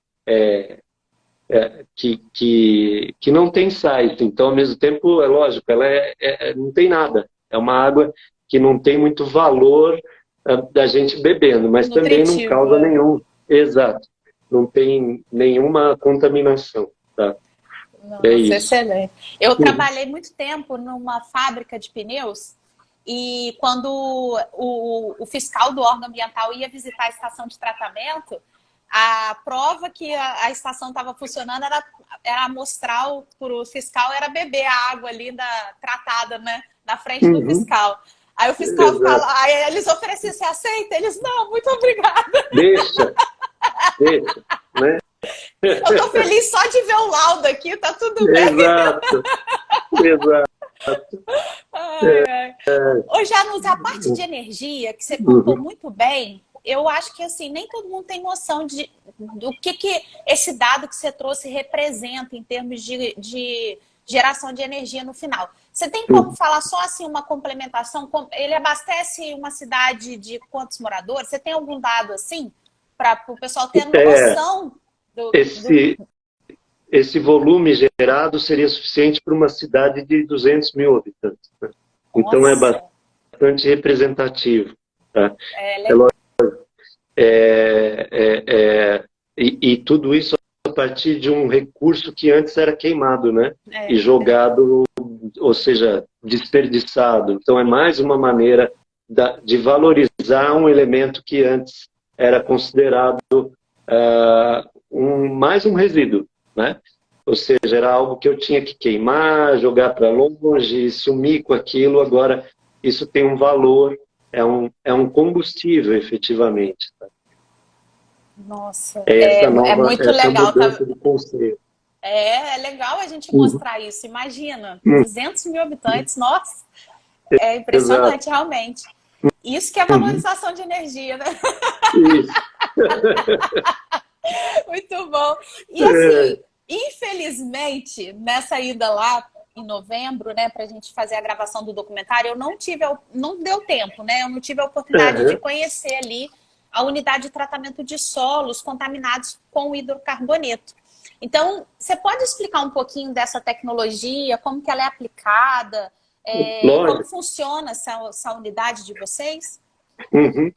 que não tem sais, então ao mesmo tempo, é lógico, ela não tem nada. É uma água que não tem muito valor da gente bebendo, mas também não causa nenhum. Exato. Não tem nenhuma contaminação. Tá? Nossa, isso. Excelente. Eu trabalhei muito tempo numa fábrica de pneus. E quando o fiscal do órgão ambiental ia visitar a estação de tratamento, a prova que a estação estava funcionando era mostrar para o fiscal, era beber a água ali tratada, né, na frente do fiscal. Aí o fiscal fala, aí eles ofereciam, você aceita? Eles, não, muito obrigada. Deixa, né? Eu tô feliz só de ver o laudo aqui, tá tudo bem. Exato. Ô, Janus, a parte de energia que você contou muito bem, eu acho que assim, nem todo mundo tem noção do que esse dado que você trouxe representa em termos de geração de energia no final. Você tem como falar só assim uma complementação? Ele abastece uma cidade de quantos moradores? Você tem algum dado assim? Para o pessoal ter noção Esse volume gerado seria suficiente para uma cidade de 200 mil habitantes. Né? Então é bastante representativo. Tá? E tudo isso a partir de um recurso que antes era queimado, né? E jogado, ou seja, desperdiçado. Então, é mais uma maneira de valorizar um elemento que antes era considerado mais um resíduo, né? Ou seja, era algo que eu tinha que queimar, jogar para longe, sumir com aquilo. Agora, isso tem um valor, é um combustível, efetivamente. Tá? Nossa, É muito essa legal. mudança de conceito. É legal a gente mostrar isso. Imagina, 200 mil habitantes, nossa, é impressionante, Exato. realmente. Isso que é valorização de energia, né? Isso. Muito bom. E assim, infelizmente, nessa ida lá em novembro, né, para a gente fazer a gravação do documentário, eu não deu tempo, né? Eu não tive a oportunidade de conhecer ali a unidade de tratamento de solos contaminados com hidrocarboneto. Então, você pode explicar um pouquinho dessa tecnologia, como que ela é aplicada, e como funciona essa unidade de vocês? Uhum.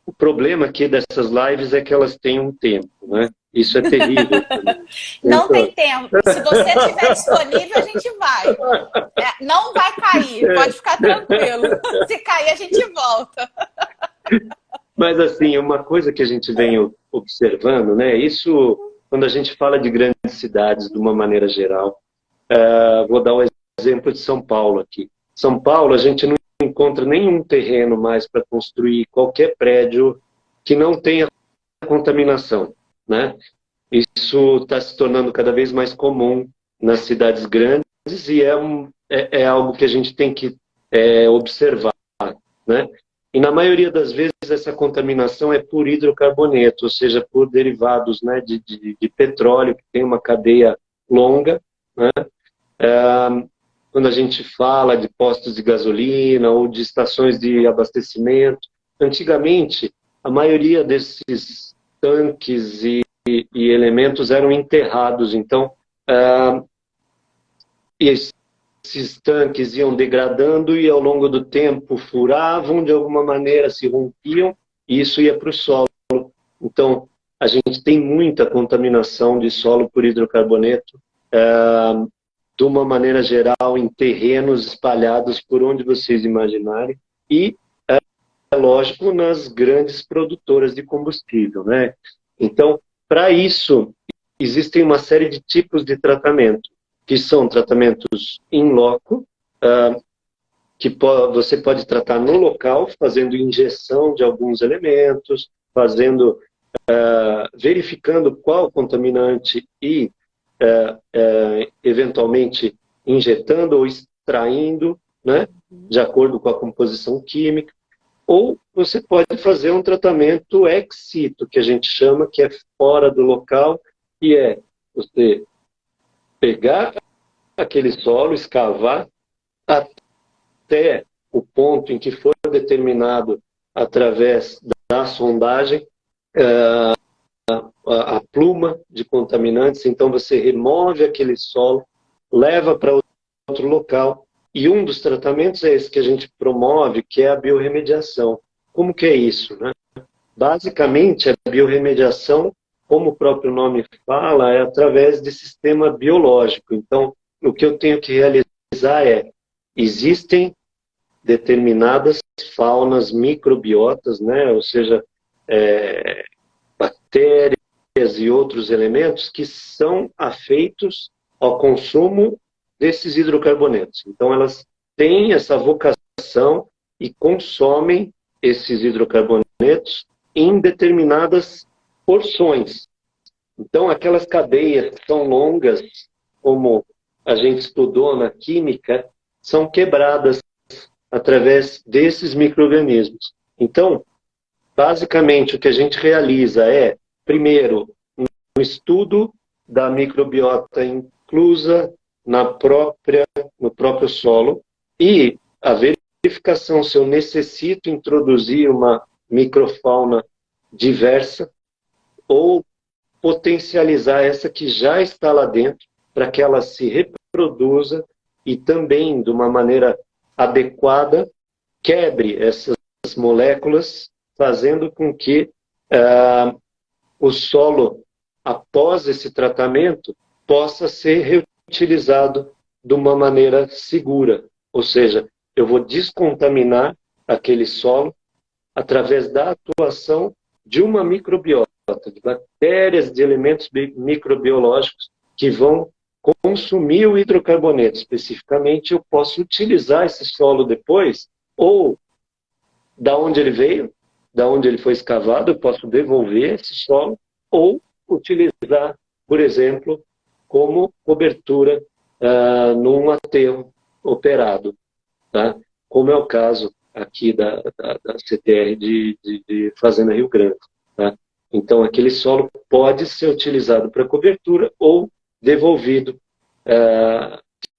O problema aqui dessas lives é que elas têm um tempo, né? Isso é terrível. Não tem tempo. Se você estiver disponível, a gente vai. Não vai cair, pode ficar tranquilo. Se cair, a gente volta. Mas, assim, uma coisa que a gente vem observando, né? Isso, quando a gente fala de grandes cidades, de uma maneira geral, vou dar um exemplo de São Paulo aqui. São Paulo, a gente não encontra nenhum terreno mais para construir qualquer prédio que não tenha contaminação, né? Isso está se tornando cada vez mais comum nas cidades grandes e é algo que a gente tem que observar, né? E na maioria das vezes essa contaminação é por hidrocarboneto, ou seja, por derivados, né, de petróleo, que tem uma cadeia longa, né? Quando a gente fala de postos de gasolina ou de estações de abastecimento, antigamente a maioria desses tanques e elementos eram enterrados, então esses tanques iam degradando e ao longo do tempo furavam de alguma maneira, se rompiam e isso ia para o solo. Então a gente tem muita contaminação de solo por hidrocarboneto, de uma maneira geral em terrenos espalhados por onde vocês imaginarem e, é lógico, nas grandes produtoras de combustível, né? Então, para isso, existem uma série de tipos de tratamento, que são tratamentos in loco, que você pode tratar no local, fazendo injeção de alguns elementos, verificando qual contaminante e, eventualmente, injetando ou extraindo, né, de acordo com a composição química. Ou você pode fazer um tratamento ex situ, que a gente chama, que é fora do local, e é você pegar aquele solo, escavar até o ponto em que foi determinado através da sondagem a pluma de contaminantes, então você remove aquele solo, leva para outro local, e um dos tratamentos é esse que a gente promove, que é a biorremediação. Como que é isso, né? Basicamente, a biorremediação, como o próprio nome fala, é através de sistema biológico. Então, o que eu tenho que realizar existem determinadas faunas microbiotas, né? Ou seja, bactérias e outros elementos que são afeitos ao consumo desses hidrocarbonetos. Então, elas têm essa vocação e consomem esses hidrocarbonetos em determinadas porções. Então, aquelas cadeias que são longas, como a gente estudou na química, são quebradas através desses micro-organismos. Então, basicamente, o que a gente realiza é, primeiro, um estudo da microbiota inclusa no próprio solo e a verificação se eu necessito introduzir uma microfauna diversa ou potencializar essa que já está lá dentro para que ela se reproduza e também, de uma maneira adequada, quebre essas moléculas, fazendo com que o solo, após esse tratamento, possa ser reutilizado de uma maneira segura. ou seja, eu vou descontaminar aquele solo através da atuação de uma microbiota, de bactérias, de elementos microbiológicos que vão consumir o hidrocarboneto. Especificamente, eu posso utilizar esse solo depois, ou da onde ele veio, da onde ele foi escavado, eu posso devolver esse solo, ou utilizar, por exemplo, como cobertura num aterro operado, tá? Como é o caso aqui da CTR de Fazenda Rio Grande. Tá? Então, aquele solo pode ser utilizado para cobertura ou devolvido,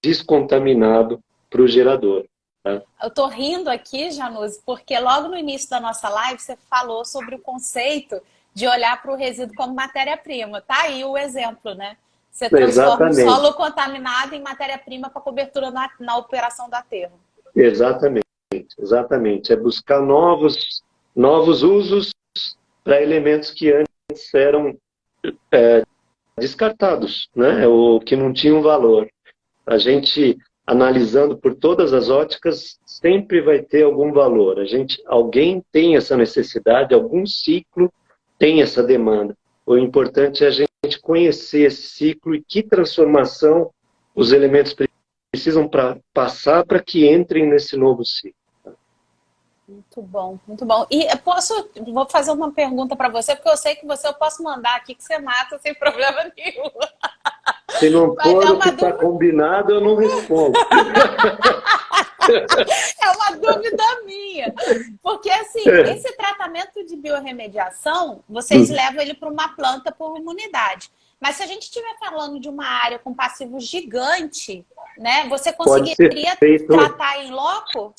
descontaminado para o gerador. Tá? Eu tô rindo aqui, Januse, porque logo no início da nossa live você falou sobre o conceito de olhar para o resíduo como matéria-prima. Tá aí o exemplo, né? Você transforma o solo contaminado em matéria-prima para cobertura na operação do aterro. Exatamente, exatamente. É buscar novos usos para elementos que antes eram descartados, né? Ou que não tinham valor. A gente, analisando por todas as óticas, sempre vai ter algum valor. Alguém tem essa necessidade, algum ciclo tem essa demanda. O importante é a gente conhecer esse ciclo e que transformação os elementos precisam passar para que entrem nesse novo ciclo. Muito bom, muito bom. E vou fazer uma pergunta para você, porque eu sei que eu posso mandar aqui que você mata sem problema nenhum. Se não for o que está combinado, eu não respondo. É uma dúvida minha. Porque, assim, esse tratamento de biorremediação, vocês levam ele para uma planta por uma unidade. Mas se a gente estiver falando de uma área com passivo gigante, né, você conseguiria tratar em loco?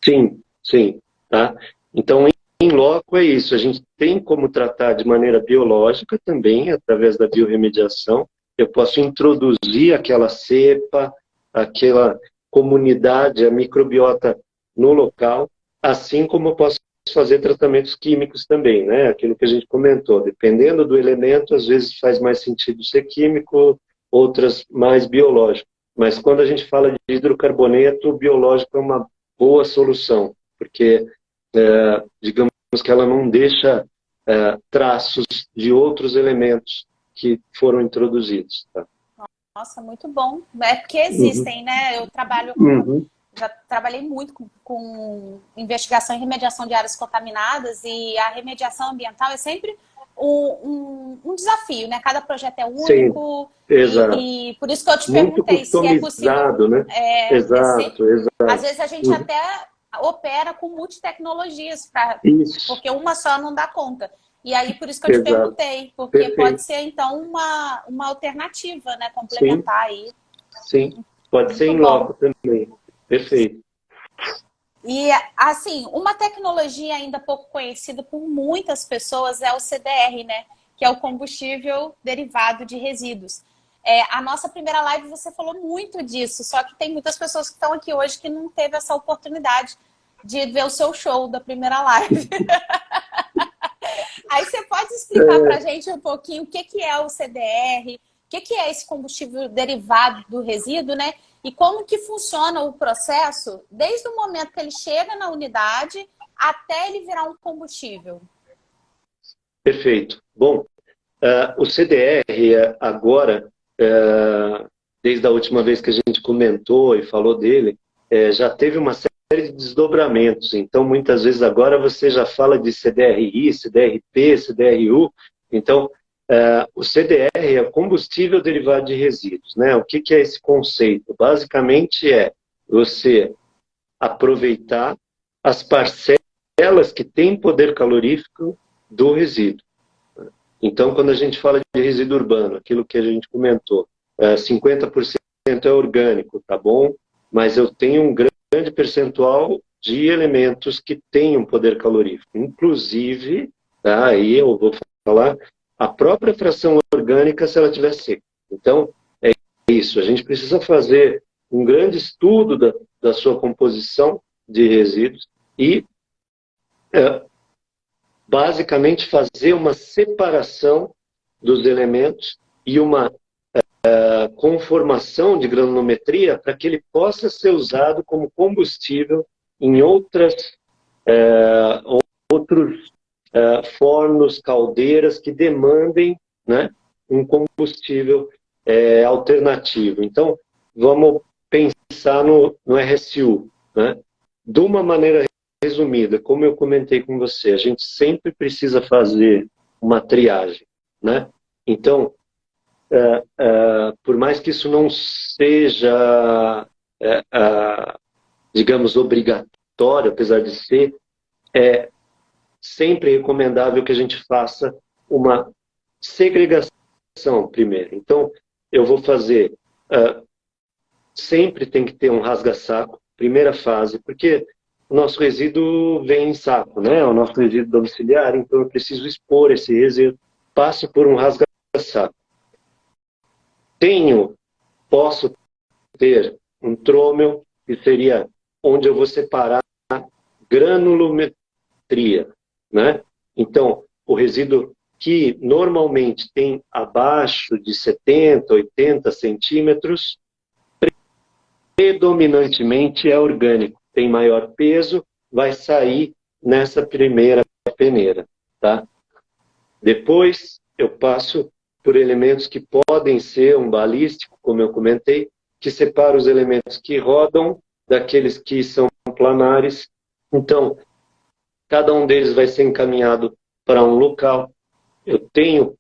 Sim, sim. Tá? Então, em loco é isso. A gente tem como tratar de maneira biológica também, através da biorremediação. Eu posso introduzir aquela cepa, aquela comunidade, a microbiota no local, assim como eu posso fazer tratamentos químicos também, né? Aquilo que a gente comentou. Dependendo do elemento, às vezes faz mais sentido ser químico, outras mais biológico. Mas quando a gente fala de hidrocarboneto, o biológico é uma boa solução, porque, digamos que ela não deixa traços de outros elementos que foram introduzidos. Tá? Nossa, muito bom. É porque existem, né? Eu trabalho já trabalhei muito com investigação e remediação de áreas contaminadas, e a remediação ambiental é sempre um desafio, né? Cada projeto é único. Sim, exato. E por isso que eu te perguntei se é possível. Né? Exato. Às vezes a gente até opera com multitecnologias, porque uma só não dá conta. E aí, por isso que eu te perguntei, porque pode ser, então, uma alternativa, né? Complementar aí. Sim, pode ser em loco também. Perfeito. E, assim, uma tecnologia ainda pouco conhecida por muitas pessoas é o CDR, né? Que é o combustível derivado de resíduos. A nossa primeira live você falou muito disso, só que tem muitas pessoas que estão aqui hoje que não teve essa oportunidade de ver o seu show da primeira live. Aí você pode explicar para a gente um pouquinho o que é o CDR, o que é esse combustível derivado do resíduo, né? E como que funciona o processo desde o momento que ele chega na unidade até ele virar um combustível? Perfeito. Bom, o CDR agora, desde a última vez que a gente comentou e falou dele, já teve uma série de desdobramentos. Então, muitas vezes agora você já fala de CDRI, CDRP, CDRU. Então, o CDR é combustível derivado de resíduos. Né? O que é esse conceito? Basicamente é você aproveitar as parcelas que têm poder calorífico do resíduo. Então, quando a gente fala de resíduo urbano, aquilo que a gente comentou, 50% é orgânico, tá bom? Mas eu tenho um grande percentual de elementos que têm um poder calorífico. Inclusive, tá, aí eu vou falar, a própria fração orgânica se ela estiver seca. Então, é isso. A gente precisa fazer um grande estudo da sua composição de resíduos e, basicamente, fazer uma separação dos elementos e uma conformação de granulometria para que ele possa ser usado como combustível em outros fornos, caldeiras que demandem, né, um combustível alternativo. Então, vamos pensar no RSU, né? De uma maneira resumida, como eu comentei com você, a gente sempre precisa fazer uma triagem, né? Então, por mais que isso não seja, digamos, obrigatório, apesar de ser, é sempre recomendável que a gente faça uma segregação primeiro. Então, eu vou fazer, sempre tem que ter um rasga-saco, primeira fase, porque o nosso resíduo vem em saco, né? O nosso resíduo domiciliar, então eu preciso expor esse resíduo, passo por um rasga-saco. Posso ter um trômel, que seria onde eu vou separar granulometria, né? Então, o resíduo que normalmente tem abaixo de 70, 80 centímetros, predominantemente é orgânico, tem maior peso, vai sair nessa primeira peneira, tá? Depois eu passo por elementos que podem ser um balístico, como eu comentei, que separa os elementos que rodam daqueles que são planares. Então, cada um deles vai ser encaminhado para um local. Eu tenho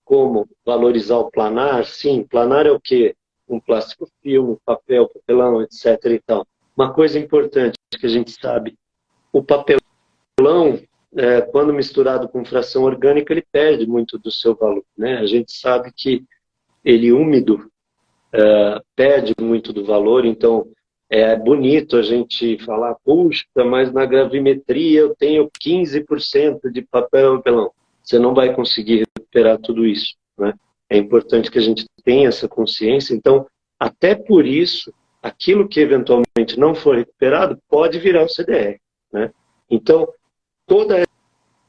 como valorizar o planar? Sim, planar é o quê? Um plástico filme, papel, papelão, etc. E tal. Uma coisa importante que a gente sabe, o papelão, quando misturado com fração orgânica, ele perde muito do seu valor, né? A gente sabe que ele úmido perde muito do valor, então é bonito a gente falar, puxa, mas na gravimetria eu tenho 15% de papel papelão. Você não vai conseguir recuperar tudo isso, né? É importante que a gente tenha essa consciência. Então, até por isso, aquilo que eventualmente não for recuperado pode virar o CDR, né? Então, toda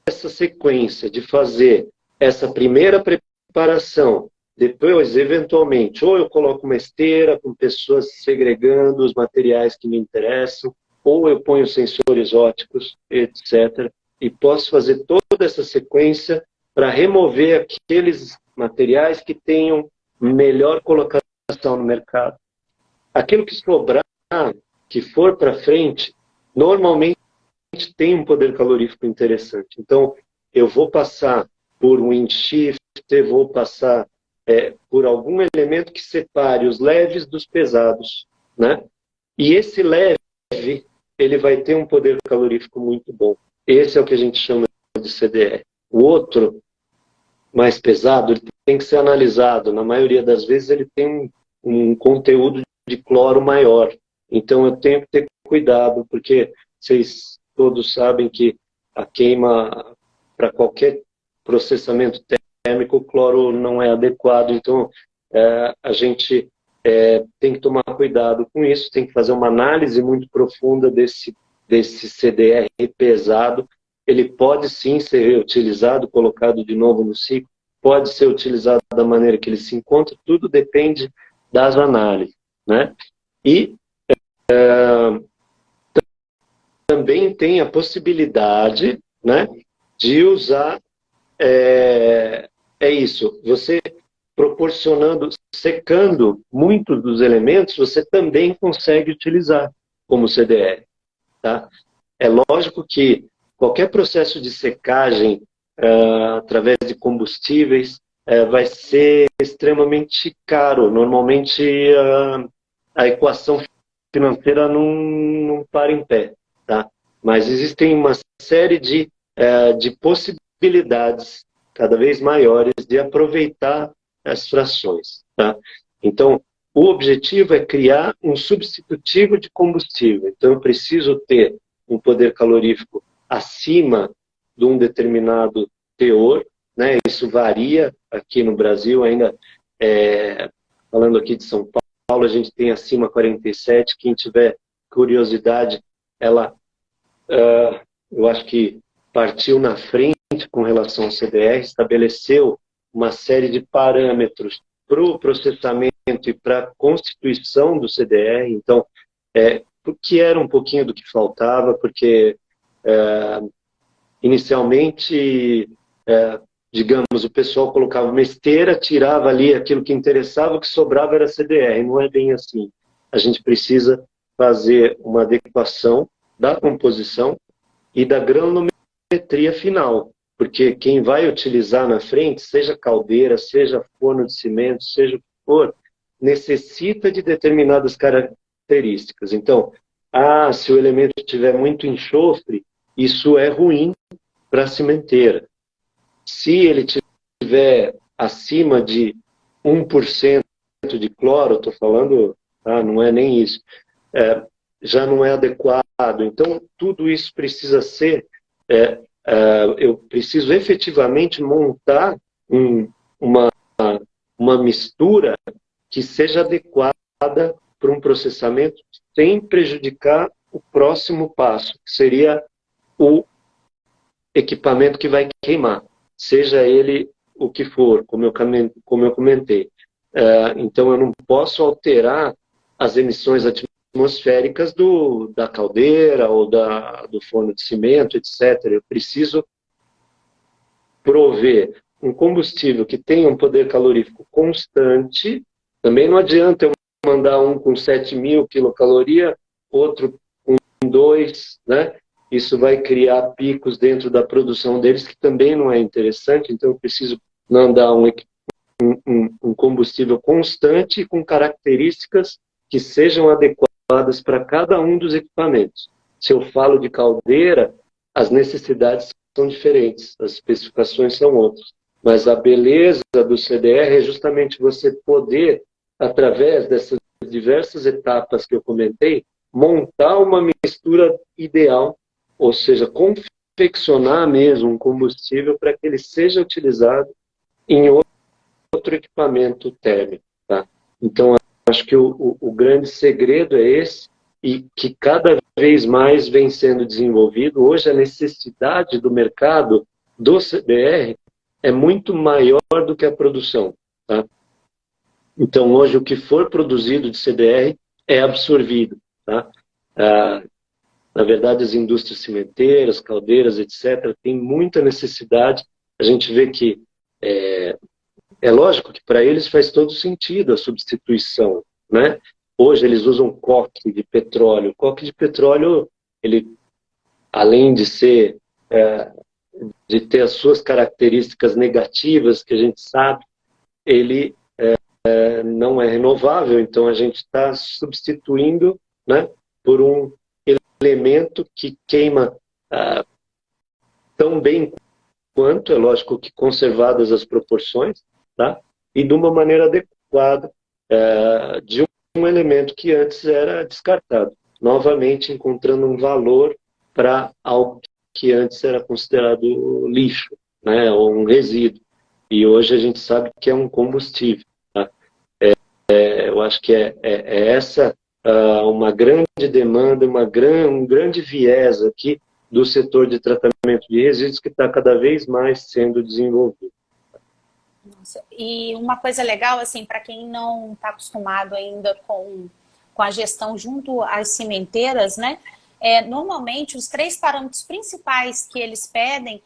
essa sequência de fazer essa primeira preparação, depois, eventualmente, ou eu coloco uma esteira com pessoas segregando os materiais que me interessam, ou eu ponho sensores ópticos, etc. E posso fazer toda essa sequência para remover aqueles materiais que tenham melhor colocação no mercado. Aquilo que sobrar, que for para frente, normalmente tem um poder calorífico interessante. Então, eu vou passar por um wind shifter, vou passar por algum elemento que separe os leves dos pesados, né? E esse leve, ele vai ter um poder calorífico muito bom. Esse é o que a gente chama de CDR. O outro, mais pesado, ele tem que ser analisado. Na maioria das vezes ele tem um conteúdo de cloro maior. Então eu tenho que ter cuidado, porque vocês todos sabem que a queima, para qualquer processamento térmico, o cloro não é adequado. Então a gente tem que tomar cuidado com isso, tem que fazer uma análise muito profunda desse CDR pesado. Ele pode sim ser reutilizado, colocado de novo no ciclo, pode ser utilizado da maneira que ele se encontra, tudo depende das análises, né? E também tem a possibilidade, né, de usar, isso, você proporcionando, secando muitos dos elementos, você também consegue utilizar como CDR, tá? É lógico que qualquer processo de secagem através de combustíveis vai ser extremamente caro. Normalmente a equação financeira não para em pé, tá? Mas existem uma série de possibilidades cada vez maiores de aproveitar as frações, tá? Então, o objetivo é criar um substitutivo de combustível. Então, eu preciso ter um poder calorífico acima de um determinado teor, né? Isso varia aqui no Brasil, ainda falando aqui de São Paulo, a gente tem acima 47, quem tiver curiosidade, eu acho que partiu na frente com relação ao CDR, estabeleceu uma série de parâmetros o processamento e para a constituição do CDR. Então, que era um pouquinho do que faltava, porque inicialmente, digamos, o pessoal colocava uma esteira, tirava ali aquilo que interessava, o que sobrava era CDR. Não é bem assim. A gente precisa fazer uma adequação da composição e da granulometria final, porque quem vai utilizar na frente, seja caldeira, seja forno de cimento, seja o que for, necessita de determinadas características. Então, se o elemento tiver muito enxofre, isso é ruim para a cimenteira. Se ele tiver acima de 1% de cloro, estou falando, não é nem isso, já não é adequado. Então, tudo isso precisa ser, eu preciso efetivamente montar uma mistura que seja adequada para um processamento sem prejudicar o próximo passo, que seria o equipamento que vai queimar, seja ele o que for, como eu comentei. Então, eu não posso alterar as emissões atmosféricas da caldeira ou do forno de cimento, etc. Eu preciso prover um combustível que tenha um poder calorífico constante. Também não adianta eu mandar um com 7.000 quilocalorias, outro com 2, né? Isso vai criar picos dentro da produção deles, que também não é interessante. Então, eu preciso mandar um combustível constante com características que sejam adequadas para cada um dos equipamentos. Se eu falo de caldeira, as necessidades são diferentes, as especificações são outras. Mas a beleza do CDR é justamente você poder, através dessas diversas etapas que eu comentei, montar uma mistura ideal, ou seja, confeccionar mesmo um combustível para que ele seja utilizado em outro equipamento térmico. Tá? Então, acho que o grande segredo é esse, e que cada vez mais vem sendo desenvolvido. Hoje, a necessidade do mercado do CDR é muito maior do que a produção. Tá? Então, hoje, o que for produzido de CDR é absorvido. Tá? Na verdade, as indústrias cimenteiras, caldeiras, etc., têm muita necessidade. A gente vê que é lógico que para eles faz todo sentido a substituição, né? Hoje eles usam coque de petróleo. O coque de petróleo, ele, além de de ter as suas características negativas, que a gente sabe, ele não é renovável. Então a gente está substituindo, né, por um elemento que queima tão bem quanto, é lógico que conservadas as proporções, tá? E de uma maneira adequada, de um elemento que antes era descartado, novamente encontrando um valor para algo que antes era considerado lixo, né, ou um resíduo, e hoje a gente sabe que é um combustível. Tá? Eu acho que é essa uma grande demanda, um grande viés aqui do setor de tratamento de resíduos que está cada vez mais sendo desenvolvido. Nossa, e uma coisa legal, assim, para quem não está acostumado ainda com a gestão junto às cimenteiras, né? Normalmente, os 3 parâmetros principais que eles pedem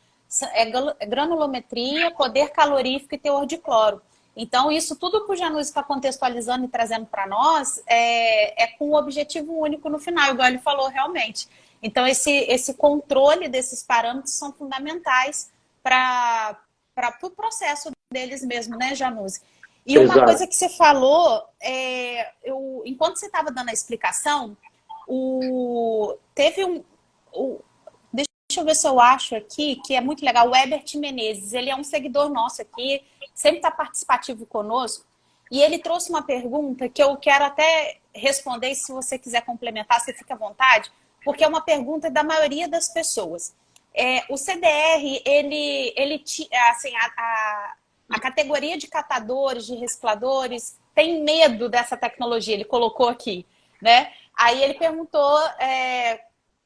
é granulometria, poder calorífico e teor de cloro. Então, isso tudo que o Januzzi está contextualizando e trazendo para nós é com um objetivo único no final, igual ele falou realmente. Então, esse controle desses parâmetros são fundamentais para o processo deles mesmo, né, Januzzi? E uma Exato. coisa que você falou, enquanto você estava dando a explicação, deixa eu ver se eu acho aqui, que é muito legal, o Ebert Menezes, ele é um seguidor nosso aqui, sempre está participativo conosco, e ele trouxe uma pergunta que eu quero até responder, e se você quiser complementar, você fica à vontade, porque é uma pergunta da maioria das pessoas. O CDR, assim, a categoria de catadores, de recicladores, tem medo dessa tecnologia, ele colocou aqui, né? Aí ele perguntou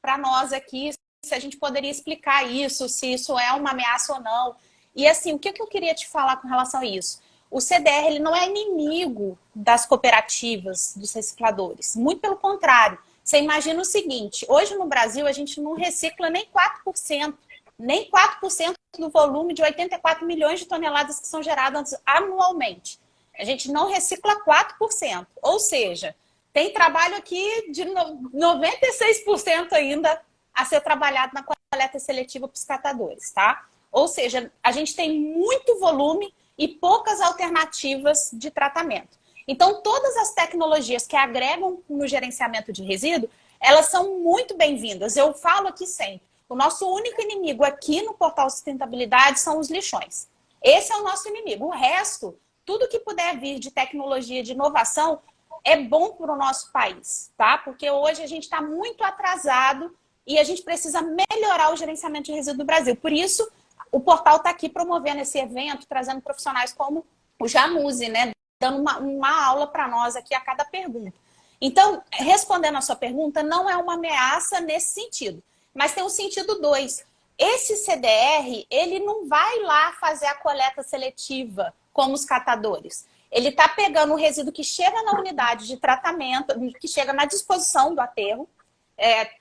para nós aqui se a gente poderia explicar isso, se isso é uma ameaça ou não. E assim, o que eu queria te falar com relação a isso? o CDR ele não é inimigo das cooperativas, dos recicladores. Muito pelo contrário. Você imagina o seguinte, hoje no Brasil a gente não recicla nem 4%, nem 4% do volume de 84 milhões de toneladas que são geradas anualmente. A gente não recicla 4%. Ou seja, tem trabalho aqui de 96% ainda a ser trabalhado na coleta seletiva para os catadores, tá? Ou seja, a gente tem muito volume e poucas alternativas de tratamento. Então, todas as tecnologias que agregam no gerenciamento de resíduo, elas são muito bem-vindas. Eu falo aqui sempre, o nosso único inimigo aqui no Portal Sustentabilidade são os lixões. Esse é o nosso inimigo. O resto, tudo que puder vir de tecnologia, de inovação, é bom para o nosso país, tá? Porque hoje a gente está muito atrasado e a gente precisa melhorar o gerenciamento de resíduo do Brasil. Por isso, o portal está aqui promovendo esse evento, trazendo profissionais como o Jamuse, né? Dando uma aula para nós aqui a cada pergunta. Então, respondendo a sua pergunta, não é uma ameaça nesse sentido. Mas tem um sentido 2. Esse CDR, ele não vai lá fazer a coleta seletiva como os catadores. Ele está pegando o resíduo que chega na unidade de tratamento, que chega na disposição do aterro,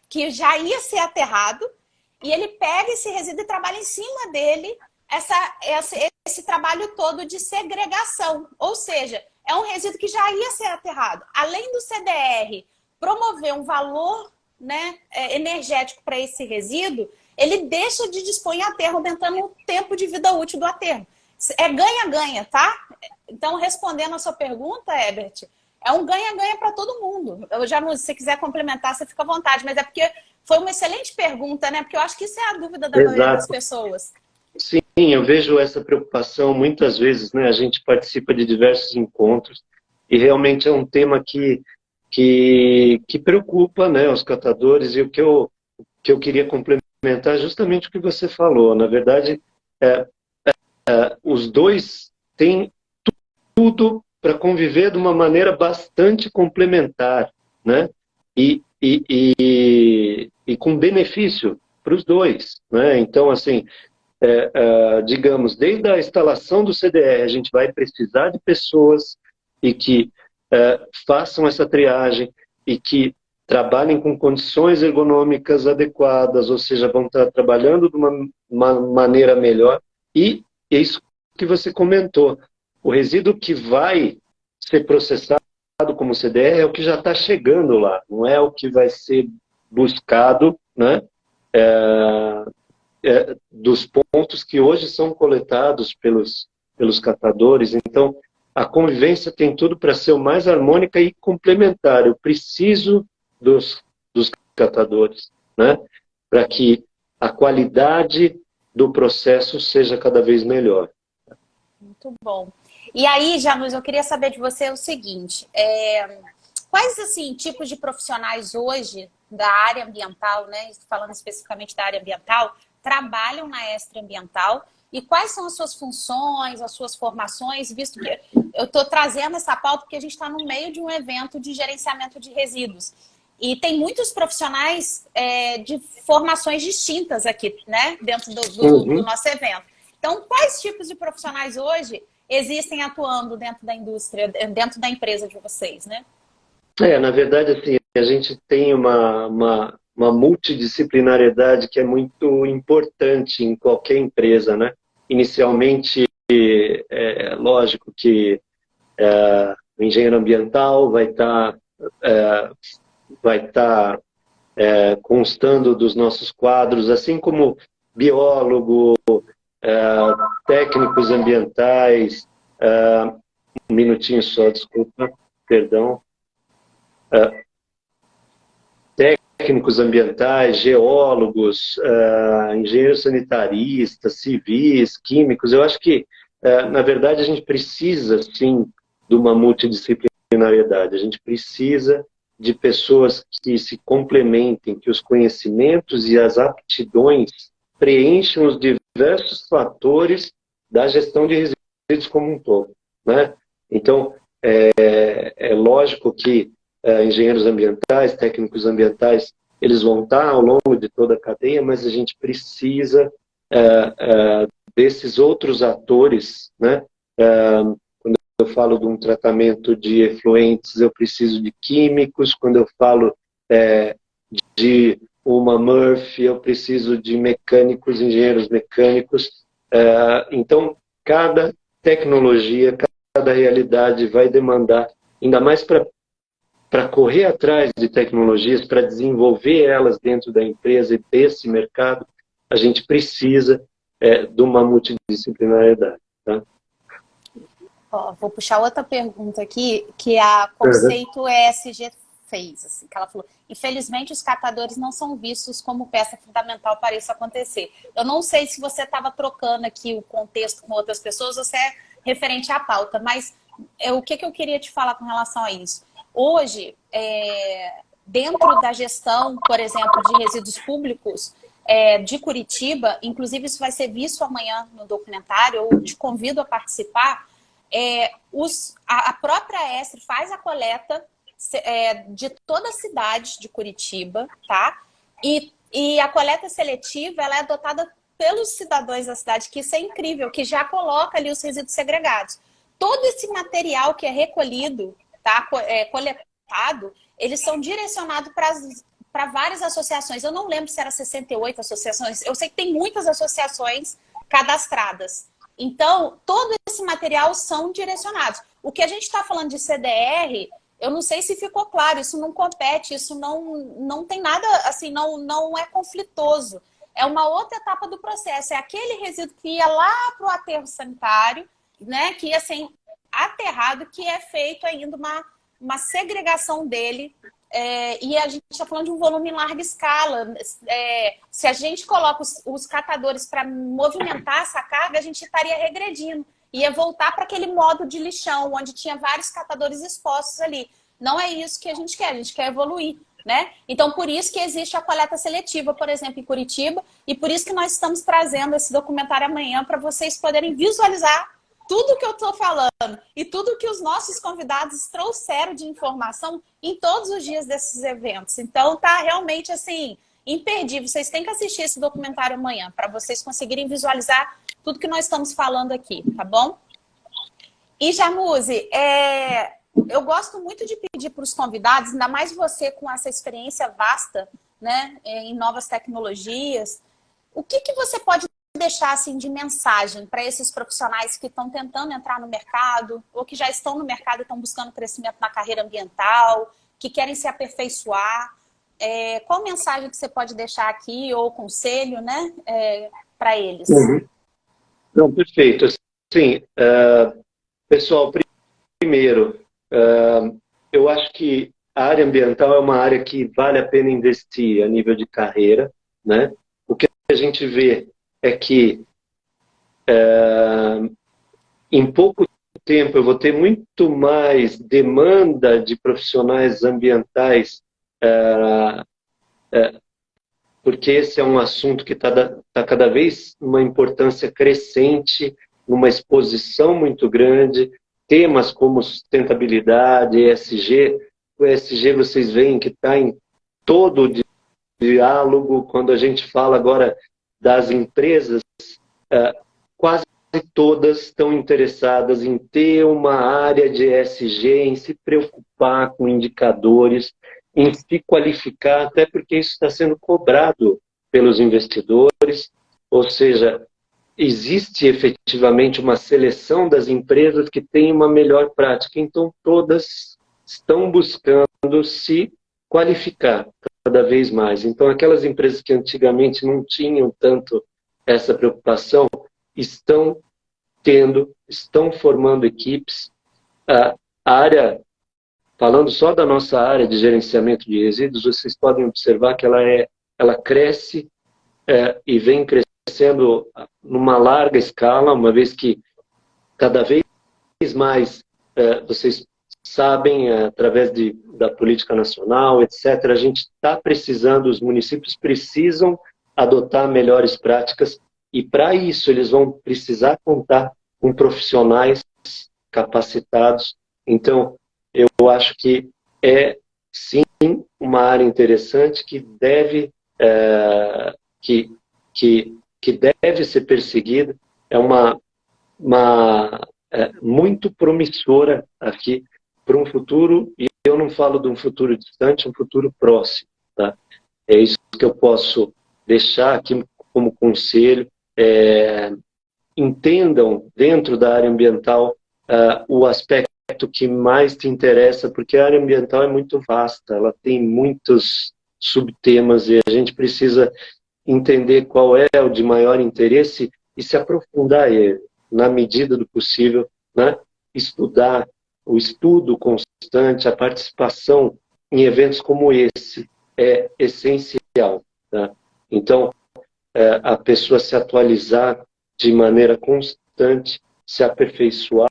que já ia ser aterrado, e ele pega esse resíduo e trabalha em cima dele esse trabalho todo de segregação. Ou seja, é um resíduo que já ia ser aterrado. Além do CDR promover um valor, né, energético para esse resíduo, ele deixa de dispor em aterro, aumentando o tempo de vida útil do aterro. É ganha-ganha, tá? Então, respondendo a sua pergunta, Herbert, é um ganha-ganha para todo mundo. Se você quiser complementar, você fica à vontade, mas é porque foi uma excelente pergunta, né? Porque eu acho que isso é a dúvida da maioria das pessoas. Sim, eu vejo essa preocupação muitas vezes, né? A gente participa de diversos encontros e realmente é um tema que preocupa, né, os catadores, e o que eu queria complementar é justamente o que você falou. Na verdade, os dois têm tudo para conviver de uma maneira bastante complementar, né? E com benefício para os dois, né? Então, assim, digamos, desde a instalação do CDR, a gente vai precisar de pessoas e que façam essa triagem e que trabalhem com condições ergonômicas adequadas, ou seja, vão estar trabalhando de uma maneira melhor. E é isso que você comentou. O resíduo que vai ser processado como CDR é o que já está chegando lá, não é o que vai ser buscado, né? Dos pontos que hoje são coletados pelos catadores. Então, a convivência tem tudo para ser o mais harmônica e complementar. Eu preciso dos catadores, né? Para que a qualidade do processo seja cada vez melhor. Muito bom. E aí, Janus, eu queria saber de você o seguinte, quais, assim, tipos de profissionais hoje da área ambiental, né, falando especificamente da área ambiental, trabalham na Estre Ambiental e quais são as suas funções, as suas formações, visto que eu estou trazendo essa pauta porque a gente está no meio de um evento de gerenciamento de resíduos. E tem muitos profissionais de formações distintas aqui, né, dentro do nosso evento. Então, quais tipos de profissionais hoje existem atuando dentro da indústria, dentro da empresa de vocês, né? Na verdade, assim, a gente tem uma multidisciplinariedade que é muito importante em qualquer empresa, né? Inicialmente, lógico que o engenheiro ambiental vai estar constando dos nossos quadros, assim como biólogo, técnicos ambientais, um minutinho só, desculpa, perdão, técnicos ambientais, geólogos, engenheiros sanitaristas, civis, químicos. Eu acho que, na verdade, a gente precisa, sim, de uma multidisciplinariedade. A gente precisa de pessoas que se complementem, que os conhecimentos e as aptidões preencham os diversos fatores da gestão de resíduos como um todo, né? Então, é lógico que engenheiros ambientais, técnicos ambientais, eles vão estar ao longo de toda a cadeia, mas a gente precisa desses outros atores, né? Quando eu falo de um tratamento de efluentes, eu preciso de químicos. Quando eu falo de uma MRF, eu preciso de mecânicos, engenheiros mecânicos. Então, cada tecnologia, cada realidade vai demandar, ainda mais para correr atrás de tecnologias, para desenvolver elas dentro da empresa e desse mercado, a gente precisa de uma multidisciplinariedade. Tá? Ó, vou puxar outra pergunta aqui, que a Conceito ESG fez, assim, que ela falou: infelizmente os catadores não são vistos como peça fundamental para isso acontecer. Eu não sei se você estava trocando aqui o contexto com outras pessoas ou se é referente à pauta, mas o que eu queria te falar com relação a isso? Hoje, dentro da gestão, por exemplo, de resíduos públicos de Curitiba, inclusive isso vai ser visto amanhã no documentário, eu te convido a participar. A própria ESRE faz a coleta de toda a cidade de Curitiba, tá? E a coleta seletiva, ela é adotada pelos cidadãos da cidade, que isso é incrível, que já coloca ali os resíduos segregados. Todo esse material que é recolhido, tá? Coletado, eles são direcionados para várias associações. Eu não lembro se era 68 associações, eu sei que tem muitas associações cadastradas. Então, todo esse material são direcionados. O que a gente está falando de CDR, eu não sei se ficou claro, isso não compete, isso não tem nada, assim, não é conflitoso. É uma outra etapa do processo, é aquele resíduo que ia lá para o aterro sanitário, né, que ia ser aterrado, que é feito ainda uma segregação dele, e a gente está falando de um volume em larga escala. Se a gente coloca os catadores para movimentar essa carga, a gente estaria regredindo. Ia voltar para aquele modo de lixão, onde tinha vários catadores expostos ali. Não é isso que a gente quer evoluir, né? Então, por isso que existe a coleta seletiva, por exemplo, em Curitiba, e por isso que nós estamos trazendo esse documentário amanhã para vocês poderem visualizar tudo que eu estou falando e tudo que os nossos convidados trouxeram de informação em todos os dias desses eventos. Então, tá realmente, assim, imperdível. Vocês têm que assistir esse documentário amanhã para vocês conseguirem visualizar tudo que nós estamos falando aqui, tá bom? E, Jamuse, eu gosto muito de pedir para os convidados, ainda mais você com essa experiência vasta, né, em novas tecnologias, o que você pode deixar assim de mensagem para esses profissionais que estão tentando entrar no mercado ou que já estão no mercado e estão buscando crescimento na carreira ambiental, que querem se aperfeiçoar? Qual mensagem que você pode deixar aqui ou conselho, né, para eles? Não, perfeito. Sim, pessoal, primeiro, eu acho que a área ambiental é uma área que vale a pena investir a nível de carreira, né? O que a gente vê é que em pouco tempo eu vou ter muito mais demanda de profissionais ambientais, porque esse é um assunto que está cada vez uma importância crescente, numa exposição muito grande, temas como sustentabilidade, ESG. O ESG vocês veem que está em todo o diálogo. Quando a gente fala agora das empresas, quase todas estão interessadas em ter uma área de ESG, em se preocupar com indicadores, em se qualificar, até porque isso está sendo cobrado pelos investidores, ou seja, existe efetivamente uma seleção das empresas que têm uma melhor prática, então todas estão buscando se qualificar cada vez mais. Então aquelas empresas que antigamente não tinham tanto essa preocupação, estão formando equipes. A área, falando só da nossa área de gerenciamento de resíduos, vocês podem observar que ela cresce e vem crescendo numa larga escala, uma vez que cada vez mais vocês sabem, através da política nacional, etc., a gente está precisando, os municípios precisam adotar melhores práticas, e para isso eles vão precisar contar com profissionais capacitados. Então, eu acho que sim, uma área interessante que deve, que deve ser perseguida. É muito promissora aqui para um futuro, e eu não falo de um futuro distante, um futuro próximo. Tá? É isso que eu posso deixar aqui como conselho. Entendam dentro da área ambiental o aspecto que mais te interessa, porque a área ambiental é muito vasta, ela tem muitos subtemas e a gente precisa entender qual é o de maior interesse e se aprofundar na medida do possível, né? Estudar, o estudo constante, a participação em eventos como esse é essencial. Tá? Então, a pessoa se atualizar de maneira constante, se aperfeiçoar,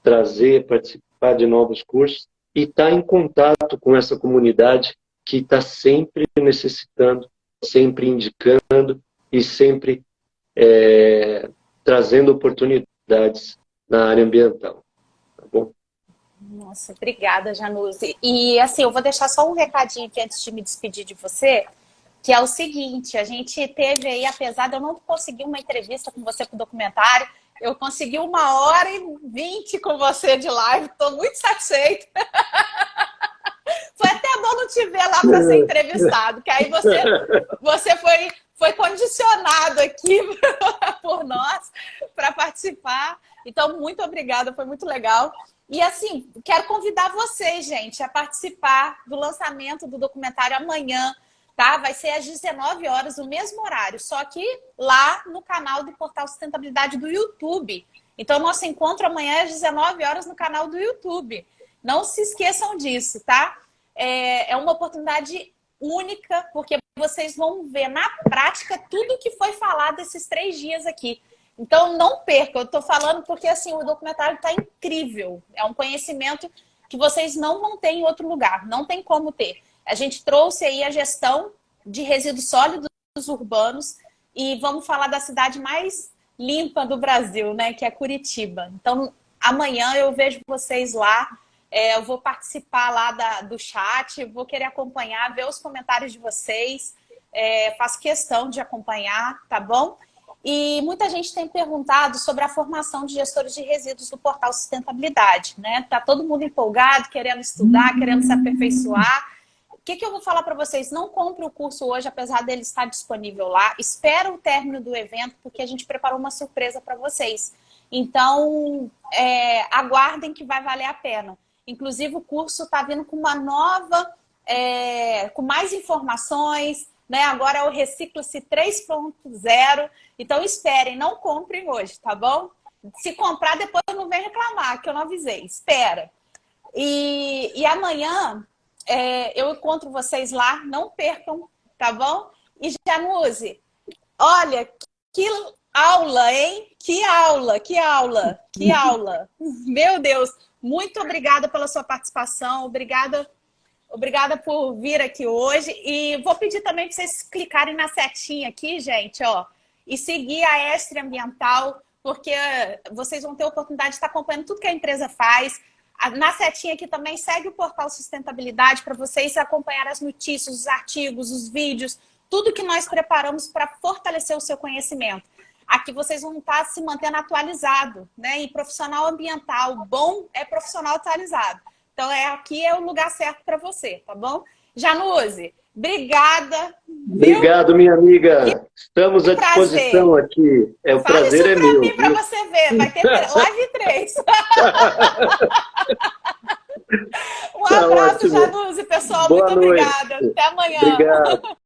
trazer, participar de novos cursos e estar em contato com essa comunidade que está sempre necessitando, sempre indicando e sempre trazendo oportunidades na área ambiental. Tá bom? Nossa, obrigada, Januse. E assim, eu vou deixar só um recadinho aqui antes de me despedir de você, que é o seguinte, a gente teve aí, apesar de eu não conseguir uma entrevista com você para o documentário, eu consegui 1h20 com você de live, estou muito satisfeita. Foi até bom não te ver lá para ser entrevistado, que aí você foi condicionado aqui por nós para participar. Então, muito obrigada, foi muito legal. E assim, quero convidar vocês, gente, a participar do lançamento do documentário amanhã, tá? Vai ser às 19 horas, o mesmo horário, só que lá no canal do Portal Sustentabilidade do YouTube. Então, nosso encontro amanhã é às 19 horas no canal do YouTube. Não se esqueçam disso, tá? É uma oportunidade única, porque vocês vão ver na prática tudo que foi falado esses 3 dias aqui. Então, não percam. Eu estou falando porque assim, o documentário está incrível. É um conhecimento que vocês não vão ter em outro lugar. Não tem como ter. A gente trouxe aí a gestão de resíduos sólidos urbanos e vamos falar da cidade mais limpa do Brasil, né? Que é Curitiba. Então, amanhã eu vejo vocês lá. Eu vou participar lá do chat, vou querer acompanhar, ver os comentários de vocês. Faço questão de acompanhar, tá bom? E muita gente tem perguntado sobre a formação de gestores de resíduos do Portal Sustentabilidade, né? Tá todo mundo empolgado, querendo estudar, querendo se aperfeiçoar. O que eu vou falar para vocês? Não compre o curso hoje, apesar dele estar disponível lá. Espera o término do evento, porque a gente preparou uma surpresa para vocês. Então, aguardem que vai valer a pena. Inclusive, o curso está vindo com uma nova, com mais informações, né? Agora é o Recicla-se 3.0. Então, esperem, não comprem hoje, tá bom? Se comprar, depois não vem reclamar, que eu não avisei. Espera. E amanhã eu encontro vocês lá, não percam, tá bom? E Januse, olha, que aula, hein? Que aula, que aula, que aula. Meu Deus, muito obrigada pela sua participação, obrigada por vir aqui hoje. E vou pedir também para vocês clicarem na setinha aqui, gente, ó, e seguir a Estre Ambiental, porque vocês vão ter a oportunidade de estar acompanhando tudo que a empresa faz. Na setinha aqui também segue o Portal Sustentabilidade para vocês acompanhar as notícias, os artigos, os vídeos, tudo que nós preparamos para fortalecer o seu conhecimento. Aqui vocês vão estar se mantendo atualizado, né? E profissional ambiental bom é profissional atualizado. Então, aqui é o lugar certo para você, tá bom? Januse, obrigada. Obrigado, minha amiga. Estamos à disposição aqui. O prazer é meu. Fale isso para mim para você ver. Vai ter live 3. Um abraço, Januse, pessoal. Muito obrigada. Até amanhã. Obrigado.